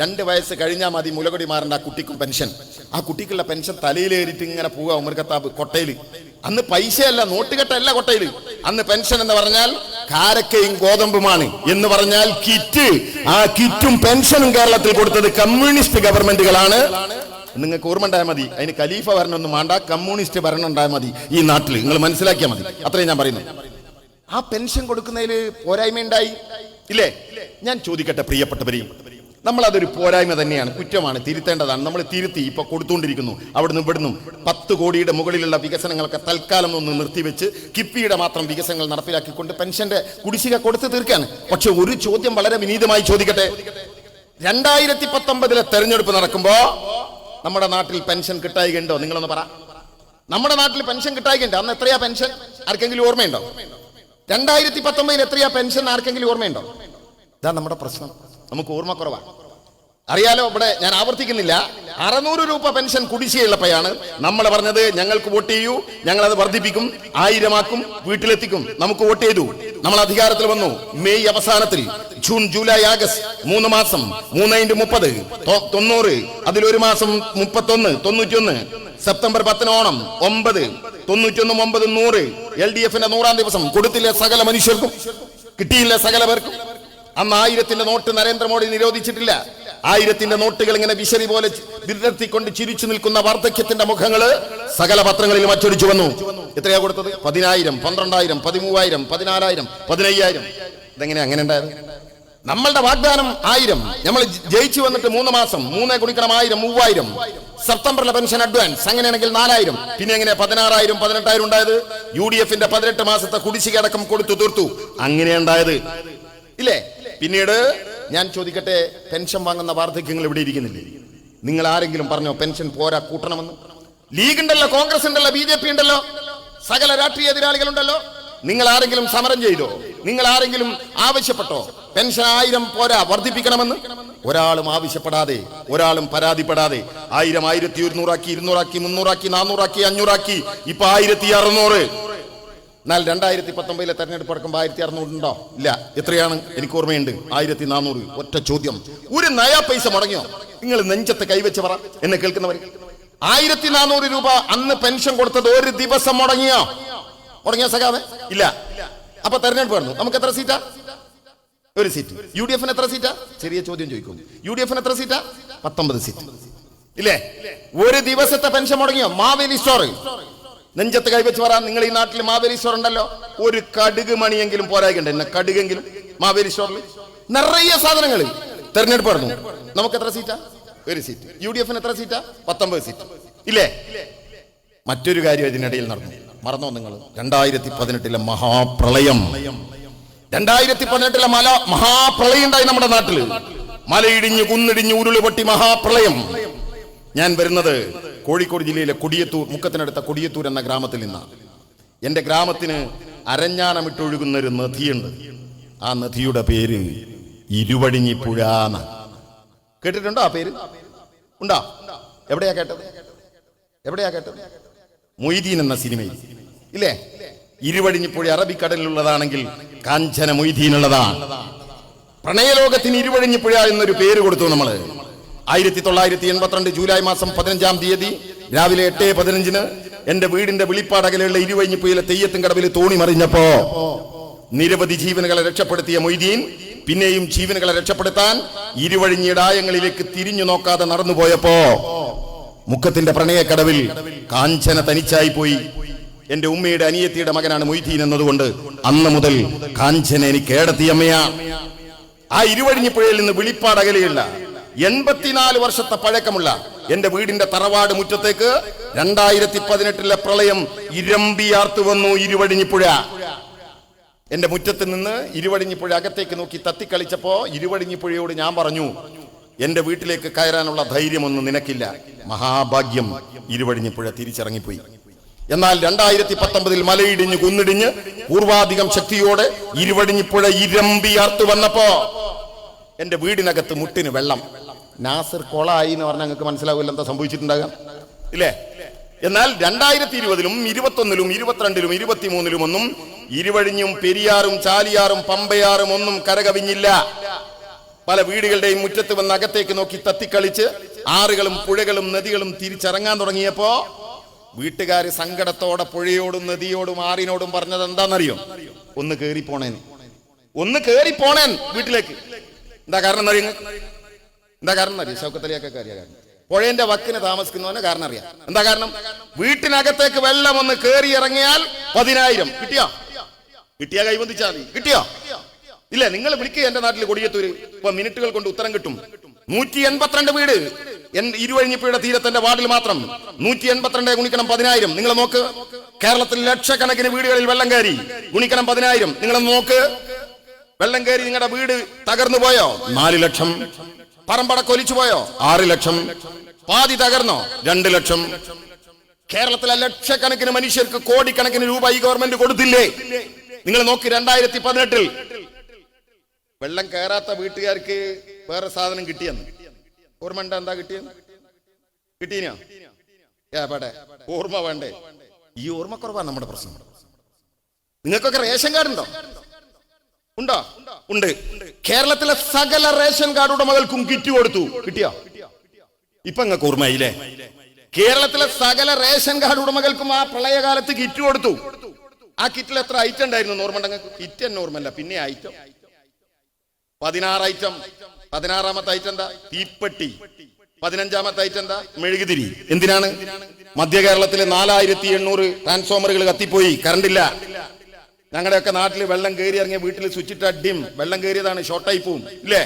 A: 2 വയസ്സ് കഴിഞ്ഞാൽ മതി മുലകുടി മാറേണ്ട ആ കുട്ടിക്കും പെൻഷൻ. ആ കുട്ടിക്കുള്ള പെൻഷൻ തലയിലേറിയിട്ട് ഇങ്ങനെ പോവുക ഉമർ ഖത്താബ് കൊട്ടയില്. അന്ന് പൈസയല്ല, നോട്ടുകെട്ടല്ല കൊട്ടയില്. അന്ന് പെൻഷൻ എന്ന് പറഞ്ഞാൽ കാരക്കയും ഗോതമ്പുമാണ്. എന്ന് പറഞ്ഞാൽ കിറ്റ്. ആ കിറ്റും പെൻഷനും കേരളത്തിൽ കൊടുത്തത് കമ്മ്യൂണിസ്റ്റ് ഗവൺമെന്റുകളാണ്. നിങ്ങൾക്ക് ഓർമ്മ ഉണ്ടായാൽ മതി. അതിന് ഖലീഫ ഭരണം ഒന്നും വേണ്ട, കമ്മ്യൂണിസ്റ്റ് ഭരണം ഉണ്ടായാൽ മതി ഈ നാട്ടിൽ. നിങ്ങൾ മനസ്സിലാക്കിയാൽ മതി. അത്രയും ഞാൻ പറയുന്നു. ആ പെൻഷൻ കൊടുക്കുന്നതിൽ പോരായ്മയുണ്ടായി ഇല്ലേ? ഞാൻ ചോദിക്കട്ടെ പ്രിയപ്പെട്ടവരെ, നമ്മളതൊരു പോരായ്മ തന്നെയാണ്, കുറ്റമാണ്, തിരുത്തേണ്ടതാണ്. നമ്മൾ തിരുത്തി ഇപ്പൊ കൊടുത്തുകൊണ്ടിരിക്കുന്നു. അവിടുന്ന് ഇവിടുന്നും 10 കോടിയുടെ മുകളിലുള്ള വികസനങ്ങളൊക്കെ തൽക്കാലം ഒന്ന് നിർത്തിവെച്ച് കിഫ്ബിയുടെ മാത്രം വികസനങ്ങൾ നടപ്പിലാക്കിക്കൊണ്ട് പെൻഷന്റെ കുടിശ്ശിക കൊടുത്തു തീർക്കാണ്. പക്ഷെ ഒരു ചോദ്യം വളരെ വിനീതമായി ചോദിക്കട്ടെ. 2019 തെരഞ്ഞെടുപ്പ് നടക്കുമ്പോ നമ്മുടെ നാട്ടിൽ പെൻഷൻ കിട്ടായികയുണ്ടോ? നിങ്ങളൊന്ന് പറ. നമ്മുടെ നാട്ടിൽ പെൻഷൻ കിട്ടായികയുണ്ടോ? അന്ന് എത്രയാ പെൻഷൻ? ആർക്കെങ്കിലും ഓർമ്മയുണ്ടോ? 2019 എത്രയാ പെൻഷൻ? ആർക്കെങ്കിലും ഓർമ്മയുണ്ടോ? ഇതാ നമ്മുടെ പ്രശ്നം. നമുക്ക് ഓർമ്മക്കുറവാണ്. അറിയാലോ, ഇവിടെ ഞാൻ ആവർത്തിക്കുന്നില്ല. 600 രൂപ പെൻഷൻ കുടിശ്ശികയുള്ളപ്പോഴാണ് നമ്മൾ പറഞ്ഞത് ഞങ്ങൾക്ക് വോട്ട് ചെയ്യൂ, ഞങ്ങൾ അത് വർദ്ധിപ്പിക്കും, 1000 ആക്കും, വീട്ടിലെത്തിക്കും. നമുക്ക് വോട്ട് ചെയ്തു, നമ്മൾ അധികാരത്തിൽ വന്നു. മെയ് അവസാനത്തിൽ ജൂൺ ജൂലൈ ആഗസ്റ്റ് 3 മാസം 3 × 30 90, അതിലൊരു മാസം 31 91, സെപ്റ്റംബർ 10 ഓണം 9 91 9 100. LDFന്റെ 100-ാം ദിവസം കൊടുത്തില്ല സകല മനുഷ്യർക്കും, കിട്ടിയില്ല സകല പേർക്കും. അന്ന് 1000-ന്റെ നോട്ട് നരേന്ദ്രമോദി നിരോധിച്ചിട്ടില്ല. 1000-ന്റെ നോട്ടുകൾ ഇങ്ങനെ വിശറി പോലെ വിടർത്തിക്കൊണ്ട് ചിരിച്ചു നിൽക്കുന്ന വാർദ്ധക്യത്തിന്റെ മുഖങ്ങള് സകല പത്രങ്ങളിലും അച്ചടിച്ചു വന്നു. എത്രയാ കൊടുത്തത്? 10,000, 12,000, 13,000, 14,000, 15,000. ഇതെങ്ങനെ അങ്ങനെ ഉണ്ടായത്? നമ്മളുടെ വാഗ്ദാനം 1000. നമ്മൾ ജയിച്ചു വന്നിട്ട് 3 മാസം 3 ഗുണിക്കണം 1000 3000. സെപ്റ്റംബറിലെ പെൻഷൻ അഡ്വാൻസ്. അങ്ങനെയാണെങ്കിൽ 4000. പിന്നെ എങ്ങനെ 16,000 18,000 ഉണ്ടായത്? UDFന്റെ 18 മാസത്തെ കുടിശ്ശിക അടക്കം കൊടുത്തു തീർത്തു. അങ്ങനെ ഉണ്ടായത് ഇല്ലേ? പിന്നീട് ഞാൻ ചോദിക്കട്ടെ, പെൻഷൻ വാങ്ങുന്ന വാർദ്ധക്യങ്ങൾ ഇവിടെ ഇരിക്കുന്നില്ലേ? നിങ്ങൾ ആരെങ്കിലും പറഞ്ഞോ പെൻഷൻ പോരാ, കൂട്ടണമെന്ന്? ലീഗ് ഉണ്ടല്ലോ, കോൺഗ്രസ് ഉണ്ടല്ലോ, BJP ഉണ്ടല്ലോ, സകല രാഷ്ട്രീയ എതിരാളികളുണ്ടല്ലോ. നിങ്ങൾ ആരെങ്കിലും സമരം ചെയ്തോ? നിങ്ങൾ ആരെങ്കിലും ആവശ്യപ്പെട്ടോ പെൻഷൻ 1000 പോരാ, വർദ്ധിപ്പിക്കണമെന്ന്? ഒരാളും ആവശ്യപ്പെടാതെ, ഒരാളും പരാതിപ്പെടാതെ 1000 1100 ആക്കി, 200 ആക്കി, 300 ആക്കി, 400 ആക്കി, 500 ആക്കി, ഇപ്പൊ 1600. എന്നാൽ 2019 തെരഞ്ഞെടുപ്പ് അടക്കുമ്പോൾ 1600 ഉണ്ടോ? ഇല്ല. എത്രയാണ്? എനിക്ക് ഓർമ്മയുണ്ട്, 1400. ഒറ്റ ചോദ്യം, ഒരു നയാ പൈസ മുടങ്ങിയോ? നിങ്ങൾ നെഞ്ചത്ത് കൈവച്ച് പറ, എന്നെ കേൾക്കുന്നവർ. 1400 രൂപ അന്ന് പെൻഷൻ കൊടുത്തത് ഒരു ദിവസം മുടങ്ങിയോ? സഖാവേ? ഇല്ല. അപ്പൊ തെരഞ്ഞെടുപ്പ് നടന്നു. നമുക്ക് എത്ര സീറ്റാ? ഒരു സീറ്റ്. UDFന് എത്ര സീറ്റാ? ചെറിയ ചോദ്യം ചോദിക്കും. UDFന് എത്ര സീറ്റാ? 19 സീറ്റ്. ഇല്ലേ? ഒരു ദിവസത്തെ പെൻഷൻ മുടങ്ങിയോ? മാവേലി സ്റ്റോർ, നെഞ്ചത്ത് കൈവച്ച് പറ. നിങ്ങൾ ഈ നാട്ടിൽ മാവേലി സ്റ്റോർ ഉണ്ടല്ലോ, ഒരു കടുക് മണിയെങ്കിലും പോരായിക്കണ്ടേ? എന്നെ കടുകെങ്കിലും മാവേലി സ്റ്റോറിൽ നിറയെ സാധനങ്ങൾ. തെരഞ്ഞെടുപ്പ് നടന്നു. നമുക്ക് എത്ര സീറ്റാ? ഒരു സീറ്റ്. UDFന് എത്ര സീറ്റാ? 19 സീറ്റ്. ഇല്ലേ? മറ്റൊരു കാര്യം ഇതിനിടയിൽ നടന്നു. മറന്നോ നിങ്ങൾ? 2018 മഹാപ്രളയം. 2018 മഹാപ്രളയം ഉണ്ടായി നമ്മുടെ നാട്ടില്.
B: മലയിടിഞ്ഞ് കുന്നിടിഞ്ഞ് ഉരുളുപൊട്ടി മഹാപ്രളയം. ഞാൻ വരുന്നത് കോഴിക്കോട് ജില്ലയിലെ കൊടിയത്തൂർ, മുക്കത്തിനടുത്ത കൊടിയത്തൂർ എന്ന ഗ്രാമത്തിൽ നിന്നാണ്. എൻ്റെ ഗ്രാമത്തിന് അരഞ്ഞാനമിട്ടൊഴുകുന്ന ഒരു നദിയുണ്ട്. ആ നദിയുടെ പേര് ഇരുവഴിഞ്ഞിപ്പുഴ. കേട്ടിട്ടുണ്ടോ ആ പേര്? ഉണ്ടോ? എവിടെയാ കേട്ടത്? എവിടെയാ കേട്ടത്? മൊയ്തീൻ എന്ന സിനിമയിൽ ഇല്ലേ? ഇരുവഴിഞ്ഞിപ്പുഴ അറബിക്കടലിലുള്ളതാണെങ്കിൽ കാഞ്ചന മൊയ്തീനുള്ളതാണ്. പ്രണയലോകത്തിന് ഇരുവഴിഞ്ഞിപ്പുഴ എന്നൊരു പേര് കൊടുത്തു നമ്മൾ. 1982 ജൂലൈ മാസം 15-ാം തീയതി രാവിലെ 8:15 എന്റെ വീടിന്റെ വെളിപ്പാടകലുള്ള ഇരുവഴിഞ്ഞിപ്പുഴയിലെ തെയ്യത്തും കടവിൽ തോണി മറിഞ്ഞപ്പോ നിരവധി ജീവനുകളെ രക്ഷപ്പെടുത്തിയ മൊയ്തീൻ പിന്നെയും ജീവനുകളെ രക്ഷപ്പെടുത്താൻ ഇരുവഴിഞ്ഞിടായങ്ങളിലേക്ക് തിരിഞ്ഞു നോക്കാതെ നടന്നുപോയപ്പോ മുക്കത്തിന്റെ പ്രണയക്കടവിൽ കാഞ്ചന തനിച്ചായി പോയി. എന്റെ ഉമ്മയുടെ അനിയത്തിയുടെ മകനാണ് മൊയ്തീൻ എന്നതുകൊണ്ട് അന്ന് മുതൽ കാഞ്ചന എനിക്ക് ഏടത്തിയമ്മയാണ്. ആ ഇരുവഴിഞ്ഞിപ്പുഴയിൽ നിന്ന് വെളിപ്പാടകലെയുള്ള 84 വർഷത്തെ പഴക്കമുള്ള എന്റെ വീടിന്റെ തറവാട് മുറ്റത്തേക്ക് 2018 പ്രളയം ഇരമ്പിയാർത്തു വന്നു ഇരുവഴിഞ്ഞിപ്പുഴ. എന്റെ മുറ്റത്ത് നിന്ന് ഇരുവഴിഞ്ഞിപ്പുഴ അകത്തേക്ക് നോക്കി തത്തിക്കളിച്ചപ്പോ ഇരുവഴിഞ്ഞിപ്പുഴയോട് ഞാൻ പറഞ്ഞു, എന്റെ വീട്ടിലേക്ക് കയറാനുള്ള ധൈര്യമൊന്നും നിനക്കില്ല. മഹാഭാഗ്യം, ഇരുവഴിഞ്ഞിപ്പുഴ തിരിച്ചിറങ്ങിപ്പോയി. എന്നാൽ 2019 മലയിടിഞ്ഞ് കുന്നിടിഞ്ഞ് പൂർവാധികം ശക്തിയോടെ ഇരുവഴിഞ്ഞിപ്പുഴ ഇരമ്പിയാർത്തു വന്നപ്പോ എന്റെ വീടിനകത്ത് മുട്ടിന് വെള്ളം. നാസിർ കൊളായി എന്ന് പറഞ്ഞാൽ നിങ്ങൾക്ക് മനസ്സിലാവില്ല എന്താ സംഭവിച്ചിട്ടുണ്ടാകാം ഇല്ലേ? എന്നാൽ 2020-ലും 2021-ലും 2022-ലും 2023-ലും ഒന്നും ഇരുവഴിഞ്ഞും പെരിയാറും ചാലിയാറും പമ്പയാറും ഒന്നും കരകവിഞ്ഞില്ല. പല വീടുകളുടെയും മുറ്റത്ത് വന്ന് അകത്തേക്ക് നോക്കി തത്തിക്കളിച്ച് ആറുകളും പുഴകളും നദികളും തിരിച്ചിറങ്ങാൻ തുടങ്ങിയപ്പോ വീട്ടുകാര് സങ്കടത്തോടെ പുഴയോടും നദിയോടും ആറിനോടും പറഞ്ഞത് എന്താണെന്നറിയോ? ഒന്ന് കേറിപ്പോണേൻ, ഒന്ന് കേറിപ്പോണേൻ വീട്ടിലേക്ക്. എന്താ കാരണം എന്നറിയ? എന്താ കാരണം എന്നറിയാം? ശൗക്കത്തലിയൊക്കെ അറിയാം. കാരണം പുഴന്റെ വക്കിന് താമസിക്കുന്നവന് കാരണം അറിയാം. എന്താ കാരണം? വീട്ടിനകത്തേക്ക് വെള്ളം ഒന്ന് കേറി ഇറങ്ങിയാൽ 10,000 കിട്ടിയാ കൈബന്ധിച്ചാൽ മതി. കിട്ടിയോ? ഇല്ല, നിങ്ങൾ വിളിക്കുക. എന്റെ നാട്ടിൽ കൊടിയത്തൂര് ഇപ്പൊ മിനിറ്റുകൾ കൊണ്ട് ഉത്തരം കിട്ടും. 182 വീട് ഇരുവഴിഞ്ഞിപ്പുഴയുടെ തീരത്തിന്റെ വാർഡിൽ മാത്രം. 182 ഗുണിക്കണം 10,000. നിങ്ങൾ നോക്ക്. കേരളത്തിൽ ലക്ഷക്കണക്കിന് വീടുകളിൽ വെള്ളം കയറി. ഗുണിക്കണം 10,000. നിങ്ങൾ നോക്ക്. വെള്ളം കയറി നിങ്ങളുടെ വീട് തകർന്നു പോയോ? 4 ലക്ഷം. പറമ്പടക്കൊലിച്ചു പോയോ? 6 ലക്ഷം. പാതി തകർന്നോ? 2 ലക്ഷം. കേരളത്തിലെ ലക്ഷക്കണക്കിന് മനുഷ്യർക്ക് കോടിക്കണക്കിന് രൂപ ഈ ഗവൺമെന്റ് കൊടുത്തില്ലേ? നിങ്ങൾ നോക്കി. 2018 വെള്ളം കയറാത്ത വീട്ടുകാർക്ക് വേറെ സാധനം കിട്ടിയെന്ന് ഓർമ്മ ഉണ്ടോ? എന്താ കിട്ടിയെന്ന്? കിട്ടീനോ? ഏടെ ഓർമ്മ വേണ്ടേ? ഈ ഓർമ്മക്കുറവാണ് നമ്മുടെ പ്രശ്നം. നിങ്ങൾക്കൊക്കെ റേഷൻ കാർഡ് ഉണ്ടോ? ഉണ്ടോ? ഉണ്ട്. കേരളത്തിലെ സകല റേഷൻ കാർഡ് ഉടമകൾക്കും കിറ്റ് കൊടുത്തു. കിട്ടിയോ? ഇപ്പൊ നിങ്ങൾക്ക് ഓർമ്മയില്ലേ? കേരളത്തിലെ സകല റേഷൻ കാർഡ് ഉടമകൾക്കും ആ പ്രളയകാലത്ത് കിറ്റ് കൊടുത്തു. ആ കിറ്റിൽ എത്ര ഐറ്റം ഉണ്ടായിരുന്നു ഓർമ്മ ഉണ്ടെങ്കിൽ? കിറ്റ് തന്നെ ഓർമ്മല്ല, പിന്നെ ഐറ്റം 16 ഐറ്റം. 16ാമത്തെ ഐറ്റം എന്താ? തീപ്പെട്ടി. 15ാമത്തെ ഐറ്റം എന്താ? മെഴുകുതിരി. എന്തിനാണ്? മധ്യ കേരളത്തിലെ 4800 ട്രാൻസ്ഫോമറുകൾ കത്തിപ്പോയി, കറണ്ടില്ല. ഞങ്ങളുടെയൊക്കെ നാട്ടിൽ വെള്ളം കയറി ഇറങ്ങിയ വീട്ടിൽ സ്വിച്ചിട്ട് അടിയും വെള്ളം കയറിയതാണ്, ഷോർട്ടായി പോവും ഇല്ലേ?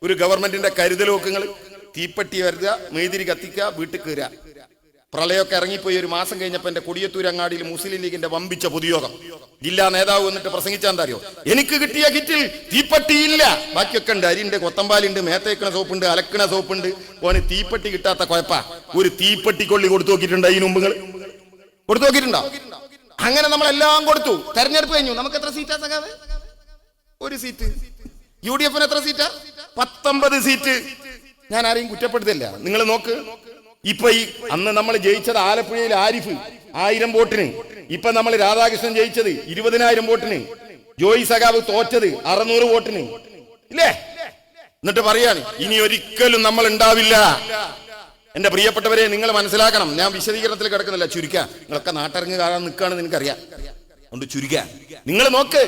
B: ഒരു ഗവൺമെന്റിന്റെ കരുതൽ നോക്കുങ്ങൾ. തീപ്പെട്ടി വരുക, മെഴുതിരി കത്തിക്കുക, വീട്ടിൽ കയറുക. പ്രളയമൊക്കെ ഇറങ്ങിപ്പോയി. ഒരു മാസം കഴിഞ്ഞപ്പോൾ എന്റെ കൊടിയത്തൂർ അങ്ങാടിയിൽ മുസ്ലിം ലീഗിന്റെ വമ്പിച്ച പൊതുയോഗം. ജില്ലാ നേതാവ് വന്നിട്ട് പ്രസംഗിച്ചാൽ എന്താ അറിയോ? എനിക്ക് കിട്ടിയ കിറ്റിൽ തീപ്പെട്ടിയില്ല, ബാക്കിയൊക്കെ ഉണ്ട്. അരിണ്ട്, കൊത്തമ്പാലുണ്ട്, മേത്തേക്കണ സോപ്പുണ്ട്, അലക്കണ സോപ്പുണ്ട്. ഓന് തീപ്പെട്ടി കിട്ടാത്ത കുഴപ്പ. ഒരു തീപ്പെട്ടി കൊള്ളി കൊടുത്തു നോക്കിയിട്ടുണ്ട്? അതിന് മുമ്പ് കൊടുത്തു നോക്കിയിട്ടുണ്ടോ? അങ്ങനെ നമ്മളെല്ലാം കൊടുത്തു. തെരഞ്ഞെടുപ്പ് കഴിഞ്ഞു. നമുക്ക് എത്ര സീറ്റാ സഖാവ്? 1 സീറ്റ്. UDF എത്ര സീറ്റാ? 19 സീറ്റ്. ഞാൻ ആരെയും കുറ്റപ്പെടുത്തില്ല. നിങ്ങൾ നോക്ക്. ഇപ്പൊ ഈ അന്ന് നമ്മൾ ജയിച്ചത് ആലപ്പുഴയിൽ ആരിഫ് 1000 വോട്ടിന്. ഇപ്പൊ നമ്മൾ രാധാകൃഷ്ണൻ ജയിച്ചത് 20,000 വോട്ടിന്. ജോയി സഖാവ് തോറ്റത് 600 വോട്ടിന് ഇല്ലേ? എന്നിട്ട് പറയാണ് ഇനി ഒരിക്കലും നമ്മൾ ഉണ്ടാവില്ല. എന്റെ പ്രിയപ്പെട്ടവരെ, നിങ്ങൾ മനസ്സിലാക്കണം. ഞാൻ വിശദീകരണത്തിൽ കിടക്കുന്നില്ല, ചുരുക്ക. നിങ്ങളൊക്കെ നാട്ടിറങ്ങി കാണാൻ നിൽക്കുകയാണ്, നിനക്കറിയാം. അതുകൊണ്ട് ചുരുക്ക. നിങ്ങൾ നോക്ക്.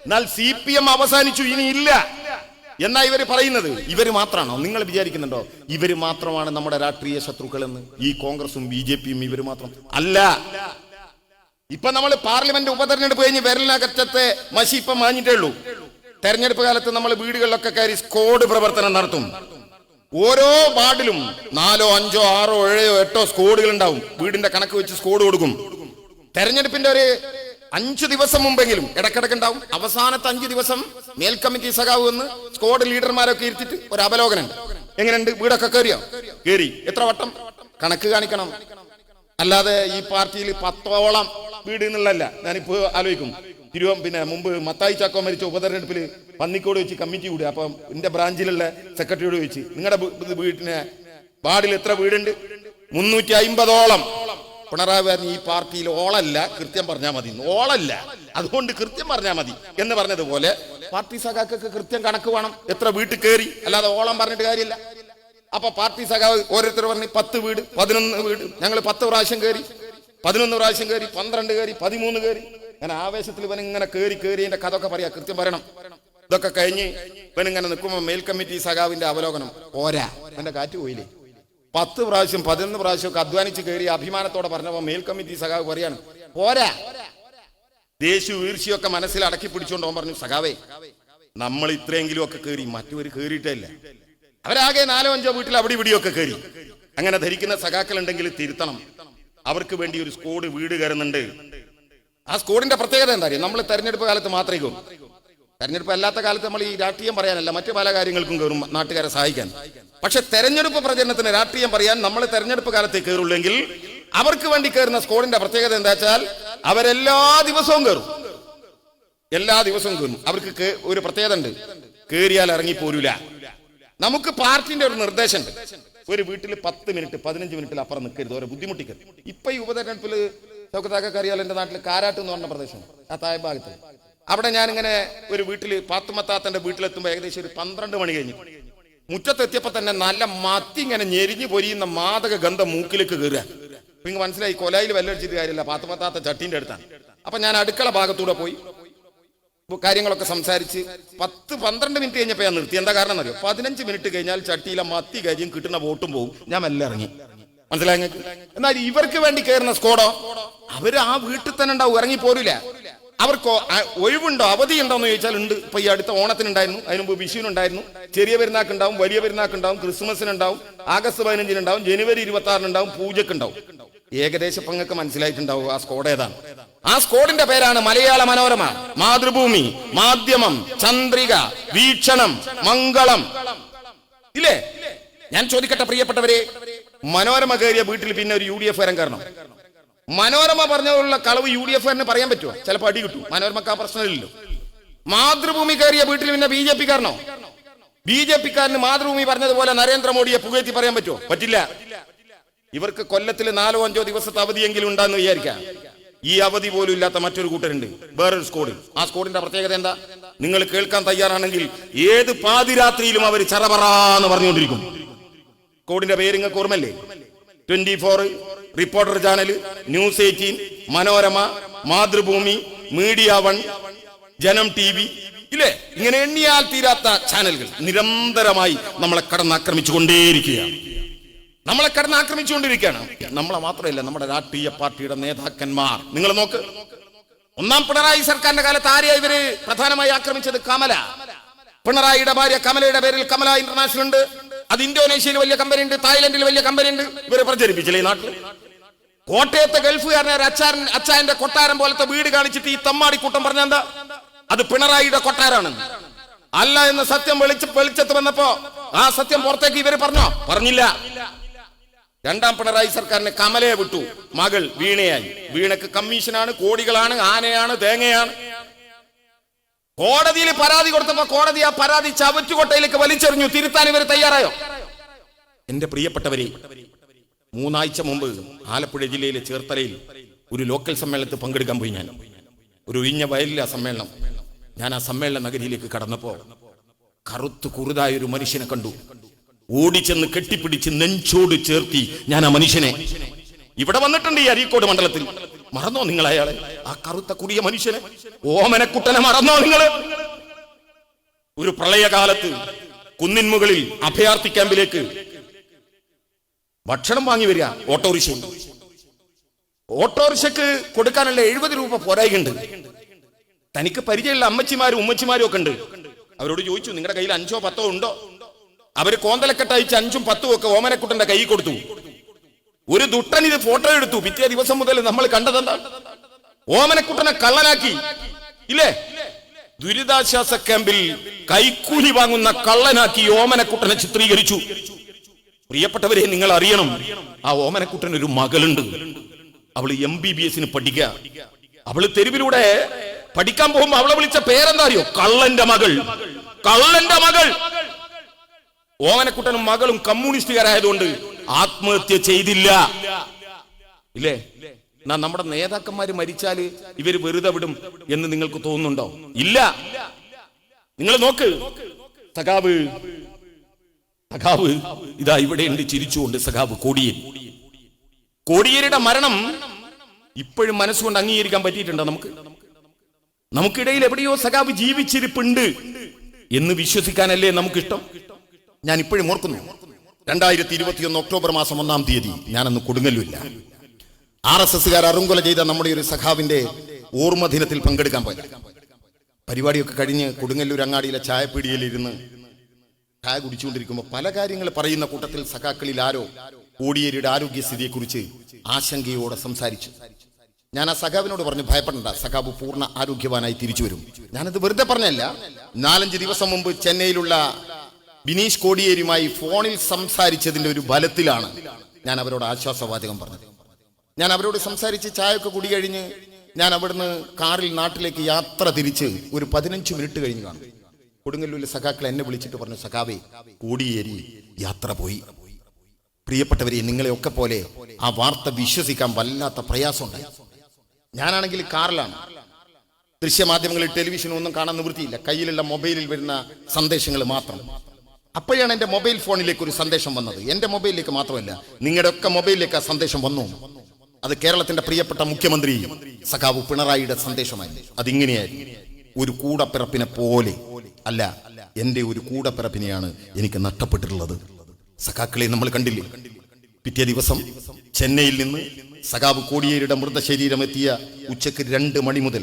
B: എന്നാൽ CPM അവസാനിച്ചു, ഇനി ഇല്ല എന്നാ ഇവര് പറയുന്നത്. ഇവര് മാത്രമാണോ? നിങ്ങൾ വിചാരിക്കുന്നുണ്ടോ ഇവര് മാത്രമാണ് നമ്മുടെ രാഷ്ട്രീയ ശത്രുക്കൾ എന്ന്? ഈ കോൺഗ്രസും BJPയും ഇവര് മാത്രം അല്ല. ഇപ്പൊ നമ്മൾ പാർലമെന്റ് ഉപതെരഞ്ഞെടുപ്പ് കഴിഞ്ഞ് വിരലിനകറ്റത്തെ മഷി ഇപ്പൊ മാഞ്ഞിട്ടേ ഉള്ളൂ. തെരഞ്ഞെടുപ്പ് കാലത്ത് നമ്മൾ വീടുകളിലൊക്കെ കയറി സ്ക്വാഡ് പ്രവർത്തനം നടത്തും. ഓരോ വാർഡിലും 4, 5, 6, 7, 8 സ്ക്വാഡുകൾ ഉണ്ടാവും. വീടിന്റെ കണക്ക് വെച്ച് സ്ക്വാഡ് കൊടുക്കും. തെരഞ്ഞെടുപ്പിന്റെ ഒരു 5 ദിവസം മുമ്പെങ്കിലും ഇടക്കിടക്കുണ്ടാവും. അവസാനത്തെ 5 ദിവസം മേൽ കമ്മിറ്റി സഖാവ് എന്ന് സ്ക്വാഡ് ലീഡർമാരൊക്കെ ഇരുത്തിട്ട് ഒരു അവലോകനം. എങ്ങനെയുണ്ട്, വീടൊക്കെ കയറിയോ? കയറി. എത്ര വട്ടം? കണക്ക് കാണിക്കണം. അല്ലാതെ ഈ പാർട്ടിയിൽ 10ഓളം വീട് എന്നുള്ളതല്ല. ഞാനിപ്പോ ആലോചിക്കും, പിന്നെ മുമ്പ് മത്തായി ചാക്കോ മരിച്ച ഉപതെരഞ്ഞെടുപ്പിൽ പന്നിക്കോട് വെച്ച് കമ്മിറ്റി കൂടി. അപ്പം എന്റെ ബ്രാഞ്ചിലുള്ള സെക്രട്ടറിയോട് ചോദിച്ചു, നിങ്ങളുടെ വീട്ടിന് വാർഡിൽ എത്ര വീടുണ്ട്? 350ഓളം. പിണറായി പറഞ്ഞു, ഈ പാർട്ടിയിൽ ഓളല്ല, കൃത്യം പറഞ്ഞാൽ മതി. ഓളല്ല, അതുകൊണ്ട് കൃത്യം പറഞ്ഞാൽ മതി എന്ന് പറഞ്ഞതുപോലെ പാർട്ടി സഖാക്കൾക്ക് കൃത്യം കണക്ക് വേണം. എത്ര വീട്ടിൽ കയറി, അല്ലാതെ ഓളം പറഞ്ഞിട്ട് കാര്യമില്ല. അപ്പൊ പാർട്ടി സഖാവ് ഓരോരുത്തർ പറഞ്ഞ് 10 വീട്, 11 വീട്. ഞങ്ങൾ 10 പ്രാവശ്യം കയറി, 11 പ്രാവശ്യം കയറി, 12 കയറി, 13 കയറി. അങ്ങനെ ആവേശത്തിൽ ഇവനിങ്ങനെ കയറി എന്റെ കഥയൊക്കെ പറയാ, കൃത്യം പറയണം. ഇതൊക്കെ കഴിഞ്ഞ് ഇവനിങ്ങനെ നിൽക്കുമ്പോൾ മേൽ കമ്മിറ്റി സഖാവിന്റെ അവലോകനം പോരാ, എന്റെ കാറ്റ് പോയില്ലേ. 10 പ്രാവശ്യം 11 പ്രാവശ്യം ഒക്കെ അധ്വാനിച്ച് കയറി അഭിമാനത്തോടെ പറഞ്ഞപ്പോ മേൽ കമ്മിറ്റി സഖാവ് പറയാണ് പോരാ. ദേശീയ ഈർഷ്യൊക്കെ മനസ്സിൽ അടക്കി പിടിച്ചുകൊണ്ട് അവൻ പറഞ്ഞു, സഖാവേ നമ്മൾ ഇത്രയെങ്കിലും ഒക്കെ കയറി, മറ്റൊരു കയറിയിട്ടേ ഇല്ല. അവരാകെ 4-5 വീട്ടിൽ അവിടെ ഇവിടെയൊക്കെ കയറി. അങ്ങനെ ധരിക്കുന്ന സഖാക്കൾ ഉണ്ടെങ്കിൽ തിരുത്തണം. അവർക്ക് വേണ്ടി ഒരു സ്ക്വാഡ് വീട് കയറുന്നുണ്ട്. ആ സ്ക്വാഡിന്റെ പ്രത്യേകത എന്താ അറിയാം? നമ്മൾ തെരഞ്ഞെടുപ്പ് കാലത്ത് മാത്രമേ കയറും. തെരഞ്ഞെടുപ്പ് അല്ലാത്ത കാലത്ത് നമ്മൾ ഈ രാഷ്ട്രീയം പറയാനല്ല, മറ്റു പല കാര്യങ്ങൾക്കും കയറും, നാട്ടുകാരെ സഹായിക്കാൻ. പക്ഷെ തെരഞ്ഞെടുപ്പ് പ്രചരണത്തിന് രാഷ്ട്രീയം പറയാൻ നമ്മൾ തെരഞ്ഞെടുപ്പ് കാലത്തേ കയറുള്ളെങ്കിൽ അവർക്ക് വേണ്ടി കയറുന്ന സ്ക്വാഡിന്റെ പ്രത്യേകത എന്താ വെച്ചാൽ അവരെല്ലാ ദിവസവും കയറും. എല്ലാ ദിവസവും കയറും. അവർക്ക് ഒരു പ്രത്യേകത ഉണ്ട്, കയറിയാൽ ഇറങ്ങി പോരൂല. നമുക്ക് പാർട്ടിന്റെ ഒരു നിർദ്ദേശമുണ്ട്, ഒരു വീട്ടിൽ 10 മിനിറ്റ് 15 മിനിറ്റിൽ അപ്പുറം നിൽക്കരുത്, ഓരോ ബുദ്ധിമുട്ടിക്കരുത്. ഇപ്പൊ ഈ ഉപതെരഞ്ഞെടുപ്പിൽ ചൗക്കത്താക്കൊക്കെ അറിയാലോ, എന്റെ നാട്ടിൽ കാരാട്ട് എന്ന് പറഞ്ഞ പ്രദേശം, ആ താഴെ ഭാഗത്ത്. അവിടെ ഞാനിങ്ങനെ ഒരു വീട്ടിൽ പാത്തുമത്താത്തന്റെ വീട്ടിലെത്തുമ്പോൾ ഏകദേശം ഒരു 12 മണി കഴിഞ്ഞു. മുറ്റത്തെത്തിയപ്പോ തന്നെ നല്ല മത്തി ഇങ്ങനെ ഞെരിഞ്ഞു പൊരിയുന്ന മാദക ഗന്ധം മൂക്കിലേക്ക് കയറുക. നിങ്ങൾക്ക് മനസ്സിലായി, കൊലയിൽ വെല്ലടിച്ചിട്ട് കാര്യമില്ല, പാത്തുമത്താത്ത ചട്ടീന്റെ അടുത്താണ്. അപ്പൊ ഞാൻ അടുക്കള ഭാഗത്തൂടെ പോയി കാര്യങ്ങളൊക്കെ സംസാരിച്ച് 10-12 മിനിറ്റ് കഴിഞ്ഞപ്പോൾ ഞാൻ നിർത്തി. എന്താ കാരണം എന്നറിയോ? 15 മിനിറ്റ് കഴിഞ്ഞാൽ ചട്ടിയിലെ മത്തി കാര്യം കിട്ടുന്ന വോട്ടും പോകും. ഞാൻ മെല്ലെ ഇറങ്ങി. മനസ്സിലായി നിങ്ങൾക്ക്? എന്നാൽ ഇവർക്ക് വേണ്ടി കയറുന്ന സ്ക്വാഡോ അവര് ആ വീട്ടിൽ തന്നെ ഉണ്ടാവും, ഇറങ്ങി പോരില്ല. അവർക്ക് ഒഴിവുണ്ടോ, അവധി ഉണ്ടോ എന്ന് ചോദിച്ചാൽ ഉണ്ട്. ഇപ്പൊ ഈ അടുത്ത ഓണത്തിനുണ്ടായിരുന്നു, അതിന് മുമ്പ് വിഷുവിനുണ്ടായിരുന്നു, ചെറിയ പെരുന്നാക്കുണ്ടാവും, വലിയ പെരുന്നാക്കുണ്ടാവും, ക്രിസ്മസിനുണ്ടാവും, ആഗസ്റ്റ് 15-ഉണ്ടാവും, ജനുവരി 26-ഉണ്ടാവും, പൂജക്കുണ്ടാവും. ഏകദേശം നിങ്ങൾക്ക് മനസ്സിലായിട്ടുണ്ടാവും ആ സ്ക്വാഡ് ഏതാണ്. ആ സ്ക്വാഡിന്റെ പേരാണ് മലയാള മനോരമ, മാതൃഭൂമി, മാധ്യമം, ചന്ദ്രിക, വീക്ഷണം, മംഗളം. ഇല്ലേ? ഞാൻ ചോദിക്കട്ടെ പ്രിയപ്പെട്ടവരെ, മനോരമ കയറിയ വീട്ടിൽ പിന്നെ ഒരു UDF കാരൻ കാരണം മനോരമ പറഞ്ഞുള്ള കളവ് UDF കാരന് പറയാൻ പറ്റുമോ? ചിലപ്പോൾ അടി കിട്ടും. മനോരമക്ക് ആ പ്രശ്നമില്ലല്ലോ. മാതൃഭൂമി കയറിയ വീട്ടിൽ പിന്നെ BJP കാരനോ? BJP കാരന് മാതൃഭൂമി പറഞ്ഞതുപോലെ നരേന്ദ്രമോദിയെ പുകഴ്ത്തി പറയാൻ പറ്റുമോ? പറ്റില്ല. ഇവർക്ക് കൊല്ലത്തിൽ 4-5 ദിവസത്തെ അവധിയെങ്കിലും ഉണ്ടാന്ന് വിചാരിക്കാം. ഈ അവധി പോലും ഇല്ലാത്ത മറ്റൊരു കൂട്ടരുണ്ട്, വേറൊരു സ്ക്വാഡ്. ആ സ്ക്വാഡിന്റെ പ്രത്യേകത എന്താ? നിങ്ങൾ കേൾക്കാൻ തയ്യാറാണെങ്കിൽ ഏത് പാതിരാത്രിയിലും അവർ ചറപറാന്ന് പറഞ്ഞുകൊണ്ടിരിക്കും. സ്ക്വാഡിന്റെ പേര് നിങ്ങൾക്ക് ഓർമ്മല്ലേ? 24, reporter channel, news 18, Manorama, Mathrubhumi, media 1, ജനം TV, ഇല്ലേ? ഇങ്ങനെ എണ്ണിയാൽ തീരാത്ത ചാനലുകൾ നിരന്തരമായി നമ്മളെ കടന്നാക്രമിച്ചുകൊണ്ടേയിരിക്കുകയാണ്. നമ്മളെ മാത്രമല്ല, നമ്മുടെ രാഷ്ട്രീയ പാർട്ടിയുടെ നേതാക്കന്മാർ. നിങ്ങൾ നോക്ക്, ഒന്നാം പിണറായി സർക്കാരിന്റെ കാലത്ത് ആരെയാ ഇവര് പ്രധാനമായി ആക്രമിച്ചത്? കമല. പിണറായിയുടെ ഭാര്യ കമലയുടെ പേരിൽ കമല ഇന്റർനാഷണൽ ഉണ്ട്. അത് ഇന്തോനേഷ്യയിൽ വലിയ കമ്പനി ഉണ്ട്, തായ്ലൻഡിൽ വലിയ കമ്പനി ഉണ്ട്. ഇവരെ പ്രചരിപ്പിച്ചില്ലേ ഈ നാട്ടിൽ? കോട്ടയത്തെ ഗൾഫുകാരനെ അച്ചായന്റെ കൊട്ടാരം പോലത്തെ വീട് കാണിച്ചിട്ട് ഈ തമ്മാടിക്കൂട്ടം പറഞ്ഞ എന്താ? അത് പിണറായിയുടെ കൊട്ടാരാണ് അല്ല എന്ന് സത്യം വെളിച്ചത്ത് വന്നപ്പോ ആ സത്യം പുറത്തേക്ക് ഇവര് പറഞ്ഞില്ല. രണ്ടാം പിണറായി സർക്കാരിന് കമലയെ വിട്ടു, മകൾ വീണയായി. വീണക്ക് കമ്മീഷനാണ്, കോടികളാണ്, ആനയാണ്, തേങ്ങയാണ്. കോടതിയിൽ പരാതി കൊടുത്തപ്പോ കോടതി ആ പരാതി ചവറ്റുകൊട്ടയിലേക്ക് വലിച്ചെറിഞ്ഞു. തിരുത്താൻ ഇവർ തയ്യാറായോ? എന്റെ പ്രിയപ്പെട്ടവരെ, 3 ആഴ്ച മുമ്പ് ആലപ്പുഴ ജില്ലയിലെ ചേർത്തലയിൽ ഒരു ലോക്കൽ സമ്മേളനത്തിൽ പങ്കെടുക്കാൻ പോയി. ഞാൻ ഒരു ഒഴിഞ്ഞ വയലിലെ സമ്മേളനം. ഞാൻ ആ സമ്മേളന നഗരിയിലേക്ക് കടന്നപ്പോ കറുത്തു കുറുതായ ഒരു മനുഷ്യനെ കണ്ടു. ഓടിച്ചെന്ന് കെട്ടിപ്പിടിച്ച് നെഞ്ചോട് ചേർത്തി ഞാൻ ആ മനുഷ്യനെ. ഇവിടെ വന്നിട്ടുണ്ട് ഈ അരീക്കോട് മണ്ഡലത്തിൽ. മറന്നോ നിങ്ങൾ അയാളെ? ആ കറുത്ത കുറിയ മനുഷ്യനെ, ഓമനക്കുട്ടനെ മറന്നോ നിങ്ങള്? ഒരു പ്രളയകാലത്ത് കുന്നിൻ മുകളിൽ അഭയാർത്ഥി ക്യാമ്പിലേക്ക് ഭക്ഷണം വാങ്ങി വരിക ഓട്ടോറിക്ഷക്ക് കൊടുക്കാനുള്ള 70 രൂപ പോരായിട്ടുണ്ട്. തനിക്ക് പരിചയമുള്ള അമ്മച്ചിമാരും ഉമ്മച്ചിമാരും ഒക്കെ ഉണ്ട്. അവരോട് ചോദിച്ചു, നിങ്ങളുടെ കയ്യിൽ 5ഓ 10ഓ ഉണ്ടോ? അവര് കോന്തലക്കെട്ട് അയച്ച് 5ഉം 10ഉം ഒക്കെ ഓമനക്കുട്ടന്റെ കൈ കൊടുത്തു. ഒരു ദുഷ്ടൻ ഇത് ഫോട്ടോ എടുത്തു. പിറ്റേ ദിവസം മുതൽ നമ്മൾ കണ്ടതെന്താ? ഓമനക്കുട്ടനെ കള്ളനാക്കി ഇല്ലേ? ദുരിതാശ്വാസ ക്യാമ്പിൽ കൈക്കൂലി വാങ്ങുന്ന കള്ളനാക്കി ഓമനക്കുട്ടനെ ചിത്രീകരിച്ചു. പ്രിയപ്പെട്ടവരെ, നിങ്ങൾ അറിയണം, ആ ഓമനക്കുട്ടന് ഒരു മകളുണ്ട്. അവള് MBBS പഠിക്കുക. അവള് തെരുവിലൂടെ പഠിക്കാൻ പോകുമ്പോ അവളെ വിളിച്ച പേരെന്താ അറിയോ? കള്ളന്റെ മകൾ. കള്ളന്റെ മകൾ. ഓമനക്കുട്ടനും മകളും കമ്മ്യൂണിസ്റ്റുകാരായതുകൊണ്ട് ആത്മഹത്യ ചെയ്തില്ല. ഇല്ലേ? നമ്മുടെ നേതാക്കന്മാര് മരിച്ചാല് ഇവര് വെറുതെ വിടും എന്ന് നിങ്ങൾക്ക് തോന്നുന്നുണ്ടോ? ഇല്ല. നിങ്ങൾ നോക്ക്, സഖാവ് ഇതാ ഇവിടെ ഉണ്ട് ചിരിച്ചുകൊണ്ട്. സഖാവ് കോടിയേരിയുടെ മരണം ഇപ്പോഴും മനസ്സുകൊണ്ട് അംഗീകരിക്കാൻ പറ്റിയിട്ടുണ്ടോ? നമുക്കിടയിൽ എവിടെയോ സഖാവ് ജീവിച്ചിരിപ്പുണ്ട് എന്ന് വിശ്വസിക്കാനല്ലേ നമുക്കിഷ്ടം? ഞാൻ ഇപ്പോഴും ഓർക്കുന്നു, 2021 ഒക്ടോബർ മാസം 1-ാം തീയതി ഞാനന്ന് കൊടുങ്ങല്ലൂരില്ല. RSSകാർ അറുങ്കൊല ചെയ്ത നമ്മുടെ ഒരു സഖാവിന്റെ ഓർമ്മ ദിനത്തിൽ പങ്കെടുക്കാൻ പോയി. പരിപാടിയൊക്കെ കഴിഞ്ഞ് കൊടുങ്ങല്ലൂർ അങ്ങാടിയിലെ ചായപ്പീടികയിലിരുന്ന് ചായ കുടിച്ചുകൊണ്ടിരിക്കുമ്പോൾ പല കാര്യങ്ങൾ പറയുന്ന കൂട്ടത്തിൽ സഖാക്കളിൽ ആരോ കോടിയേരിയുടെ ആരോഗ്യസ്ഥിതിയെക്കുറിച്ച് ആശങ്കയോടെ സംസാരിച്ചു. ഞാൻ ആ സഖാവിനോട് പറഞ്ഞു, ഭയപ്പെടണ്ട, സഖാവ് പൂർണ്ണ ആരോഗ്യവാനായി തിരിച്ചു വരും. ഞാനത് വെറുതെ പറഞ്ഞല്ല. 4-5 ദിവസം മുമ്പ് ചെന്നൈയിലുള്ള ബിനീഷ് കോടിയേരിയുമായി ഫോണിൽ സംസാരിച്ചതിന്റെ ഒരു ബലത്തിലാണ് ഞാൻ അവരോട് ആശ്വാസവാചകം പറഞ്ഞത്. ഞാൻ അവരോട് സംസാരിച്ച് ചായയൊക്കെ കുടി കഴിഞ്ഞ് ഞാൻ അവിടുന്ന് കാറിൽ നാട്ടിലേക്ക് യാത്ര തിരിച്ച് ഒരു 15 മിനിറ്റ് കഴിഞ്ഞ് കാണും. കൊടുങ്ങല്ലൂരിലെ സഖാക്കൾ എന്നെ വിളിച്ചിട്ട് പറഞ്ഞു, സഖാവേ, കോടിയേരി യാത്ര പോയി. പ്രിയപ്പെട്ടവരെ, നിങ്ങളെയൊക്കെ പോലെ ആ വാർത്ത വിശ്വസിക്കാൻ വല്ലാത്ത പ്രയാസമുണ്ടായി. ഞാനാണെങ്കിൽ കാറിലാണ്. ദൃശ്യമാധ്യമങ്ങളിൽ ടെലിവിഷനും ഒന്നും കാണാൻ നിവൃത്തിയില്ല. കയ്യിലുള്ള മൊബൈലിൽ വരുന്ന സന്ദേശങ്ങൾ മാത്രം. അപ്പോഴാണ് എൻ്റെ മൊബൈൽ ഫോണിലേക്ക് ഒരു സന്ദേശം വന്നത്. എൻ്റെ മൊബൈലിലേക്ക് മാത്രമല്ല, നിങ്ങളുടെ ഒക്കെ മൊബൈലിലേക്ക് ആ സന്ദേശം വന്നു. അത് കേരളത്തിന്റെ പ്രിയപ്പെട്ട മുഖ്യമന്ത്രി സഖാവ് പിണറായിയുടെ സന്ദേശമായിരുന്നു. അതിങ്ങനെയായിരുന്നു: ഒരു കൂടപ്പിറപ്പിനെ പോലെ അല്ല, എൻ്റെ ഒരു കൂടപ്പിറപ്പിനെയാണ് എനിക്ക് നഷ്ടപ്പെട്ടിട്ടുള്ളത്. സഖാക്കളെ നമ്മൾ കണ്ടില്ലേ? പിറ്റേ ദിവസം ചെന്നൈയിൽ നിന്ന് സഖാവ് കോടിയേരിയുടെ മൃതശരീരം എത്തിയ ഉച്ചയ്ക്ക് 2 മണി മുതൽ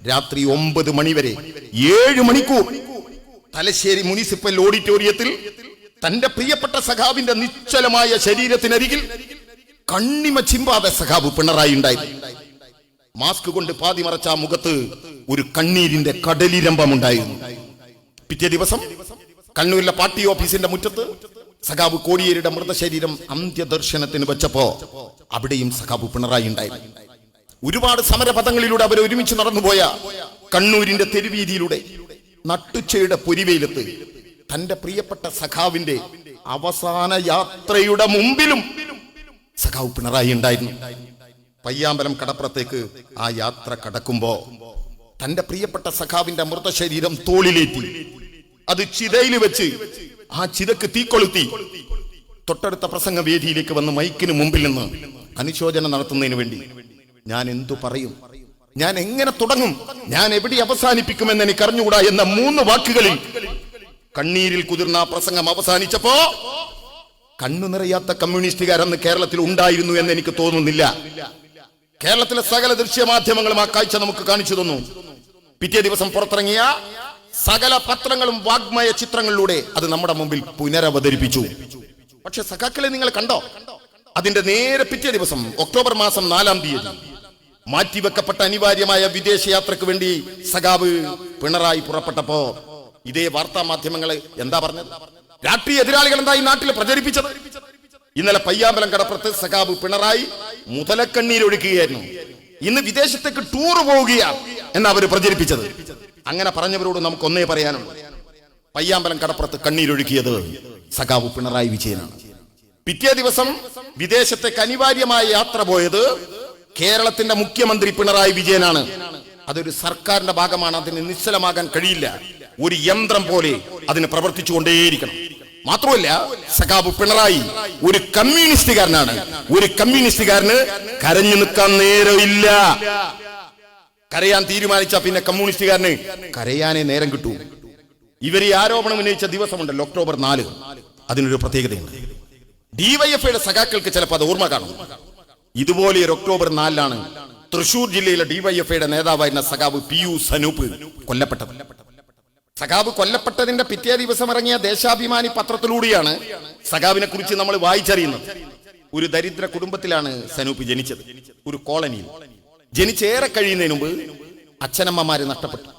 B: രാത്രി 9 മണി വരെ 7 മണിക്കൂർ തലശ്ശേരി മുനിസിപ്പൽ ഓഡിറ്റോറിയത്തിൽ തന്റെ പ്രിയപ്പെട്ട സഖാവിന്റെ നിശ്ചലമായ ശരീരത്തിനരികിൽ കണ്ണിമ ചിമ്പാതെ സഖാവ് പിണറായി ഉണ്ടായിരുന്നു. മാസ്ക് കൊണ്ട് പാതി മറച്ച ആ മുഖത്ത് ഒരു കണ്ണീരിന്റെ കടലിരമ്പമുണ്ടായിരുന്നു. പിറ്റേ ദിവസം കണ്ണൂരിലെ പാർട്ടി ഓഫീസിന്റെ മുറ്റത്ത് സഖാവ് കോടിയേരിയുടെ മൃതശരീരം അന്ത്യദർശനത്തിന് വെച്ചപ്പോ അവിടെയും സഖാവ് പിണറായി ഉണ്ടായിരുന്നു. ഒരുപാട് സമരപഥങ്ങളിലൂടെ അവർ ഒരുമിച്ച് നടന്നുപോയ കണ്ണൂരിന്റെ തെരുവീതിയിലൂടെ നട്ടുച്ചയുടെ പൊരിവെയിലത്ത് തന്റെ പ്രിയപ്പെട്ട സഖാവിന്റെ അവസാന യാത്രയുടെ മുമ്പിലും സഖാവ് പിണറായി ഉണ്ടായിരുന്നു. പയ്യാമ്പലം കടപ്പുറത്തേക്ക് ആ യാത്ര കടക്കുമ്പോ തന്റെ പ്രിയപ്പെട്ട സഖാവിന്റെ മൃതശരീരം തോളിലേറ്റി അത് ചിതയിൽ വെച്ച് ആ ചിതക്ക് തീക്കൊളുത്തി തൊട്ടടുത്ത പ്രസംഗ വേദിയിലേക്ക് വന്ന് മൈക്കിന് മുമ്പിൽ നിന്ന് അനുശോചനം നടത്തുന്നതിന് വേണ്ടി ഞാൻ എന്തു പറയും, ഞാൻ എങ്ങനെ തുടങ്ങും, ഞാൻ എവിടെ അവസാനിപ്പിക്കുമെന്ന് എനിക്ക് അറിഞ്ഞുകൂടാ എന്ന 3 വാക്കുകളിൽ കണ്ണീരിൽ കുതിർന്ന ആ പ്രസംഗം അവസാനിച്ചപ്പോ കണ്ണു നിറയാത്ത കമ്മ്യൂണിസ്റ്റുകാരെന്ന് കേരളത്തിൽ ഉണ്ടായിരുന്നു എന്ന് എനിക്ക് തോന്നുന്നില്ല. കേരളത്തിലെ സകല ദൃശ്യമാധ്യമങ്ങളും ആ കാഴ്ച നമുക്ക് കാണിച്ചു തന്നു. പിറ്റേ ദിവസം പുറത്തിറങ്ങിയ സകല പത്രങ്ങളും വാഗ്മയ ചിത്രങ്ങളിലൂടെ അത് നമ്മുടെ മുമ്പിൽ പുനരവതരിപ്പിച്ചു. പക്ഷെ സഖാക്കളെ നിങ്ങൾ കണ്ടോ? അതിന്റെ നേരെ പിറ്റേ ദിവസം ഒക്ടോബർ മാസം 4-ാം തീയതി മാറ്റിവെക്കപ്പെട്ട അനിവാര്യമായ വിദേശയാത്രക്ക് വേണ്ടി സഖാവ് പിണറായി പുറപ്പെട്ടപ്പോ ഇതേ വാർത്താ മാധ്യമങ്ങളെ എന്താ പറഞ്ഞത്? രാഷ്ട്രീയ എതിരാളികൾ എന്താ ഈ നാട്ടിൽ പ്രചരിപ്പിച്ചത്? ഇന്നലെ പയ്യാമ്പലം കടപ്പുറത്ത് സഖാവ് പിണറായി മുതലക്കണ്ണീരൊഴുക്കുകയായിരുന്നു. ഇന്ന് വിദേശത്തേക്ക് ടൂർ പോവുകയാണ് എന്ന് അവർ പ്രചരിപ്പിച്ചത്. അങ്ങനെ പറഞ്ഞവരോട് നമുക്ക് ഒന്നേ പറയാനുള്ളൂ: പയ്യാമ്പലം കടപ്പുറത്ത് കണ്ണീരൊഴുക്കിയത് സഖാവ് പിണറായി വിജയനാണ്. പിറ്റേ ദിവസം വിദേശത്തേക്ക് അനിവാര്യമായ യാത്ര പോയത് കേരളത്തിന്റെ മുഖ്യമന്ത്രി പിണറായി വിജയനാണ്. അതൊരു സർക്കാരിന്റെ ഭാഗമാണ്. അതിന് നിശ്ചലമാകാൻ കഴിയില്ല. ഒരു യന്ത്രം പോലെ അതിന് പ്രവർത്തിച്ചുകൊണ്ടേയിരിക്കണം. മാത്രമല്ല, സഖാവ് പിണറായി ഒരു കമ്മ്യൂണിസ്റ്റുകാരനാണ്. ഒരു കമ്മ്യൂണിസ്റ്റുകാരന് കരഞ്ഞു നിൽക്കാൻ നേരമില്ല. കരയാൻ തീരുമാനിച്ച പിന്നെ കമ്മ്യൂണിസ്റ്റുകാരന് കരയാനേ നേരം കിട്ടൂ. ഇവരെ ആരോപണം ഉന്നയിച്ച ദിവസമുണ്ടല്ലോ, ഒക്ടോബർ 4. അതിനൊരു പ്രത്യേകതയുണ്ട്. ഡിവൈഎഫ്ഐയുടെ സഖാക്കൾക്ക് ചിലപ്പോൾ അത് ഓർമ്മ കാണും. ഇതുപോലെ ഒരു ഒക്ടോബർ 4-ാണ് തൃശൂർ ജില്ലയിലെ ഡിവൈഎഫ്ഐയുടെ നേതാവായിരുന്ന സഖാവ് PU സനൂപ് കൊല്ലപ്പെട്ടത്. സഖാവ് കൊല്ലപ്പെട്ടതിന്റെ പിറ്റേ ദിവസം ഇറങ്ങിയ ദേശാഭിമാനി പത്രത്തിലൂടെയാണ് സഖാവിനെ കുറിച്ച് നമ്മൾ വായിച്ചറിയുന്നത്. ഒരു ദരിദ്ര കുടുംബത്തിലാണ് സനൂപ് ജനിച്ചത്, ഒരു കോളനിയിൽ. ജനിച്ചേറെ കഴിയുന്നതിന് മുമ്പ് അച്ഛനമ്മമാര് നഷ്ടപ്പെട്ടു.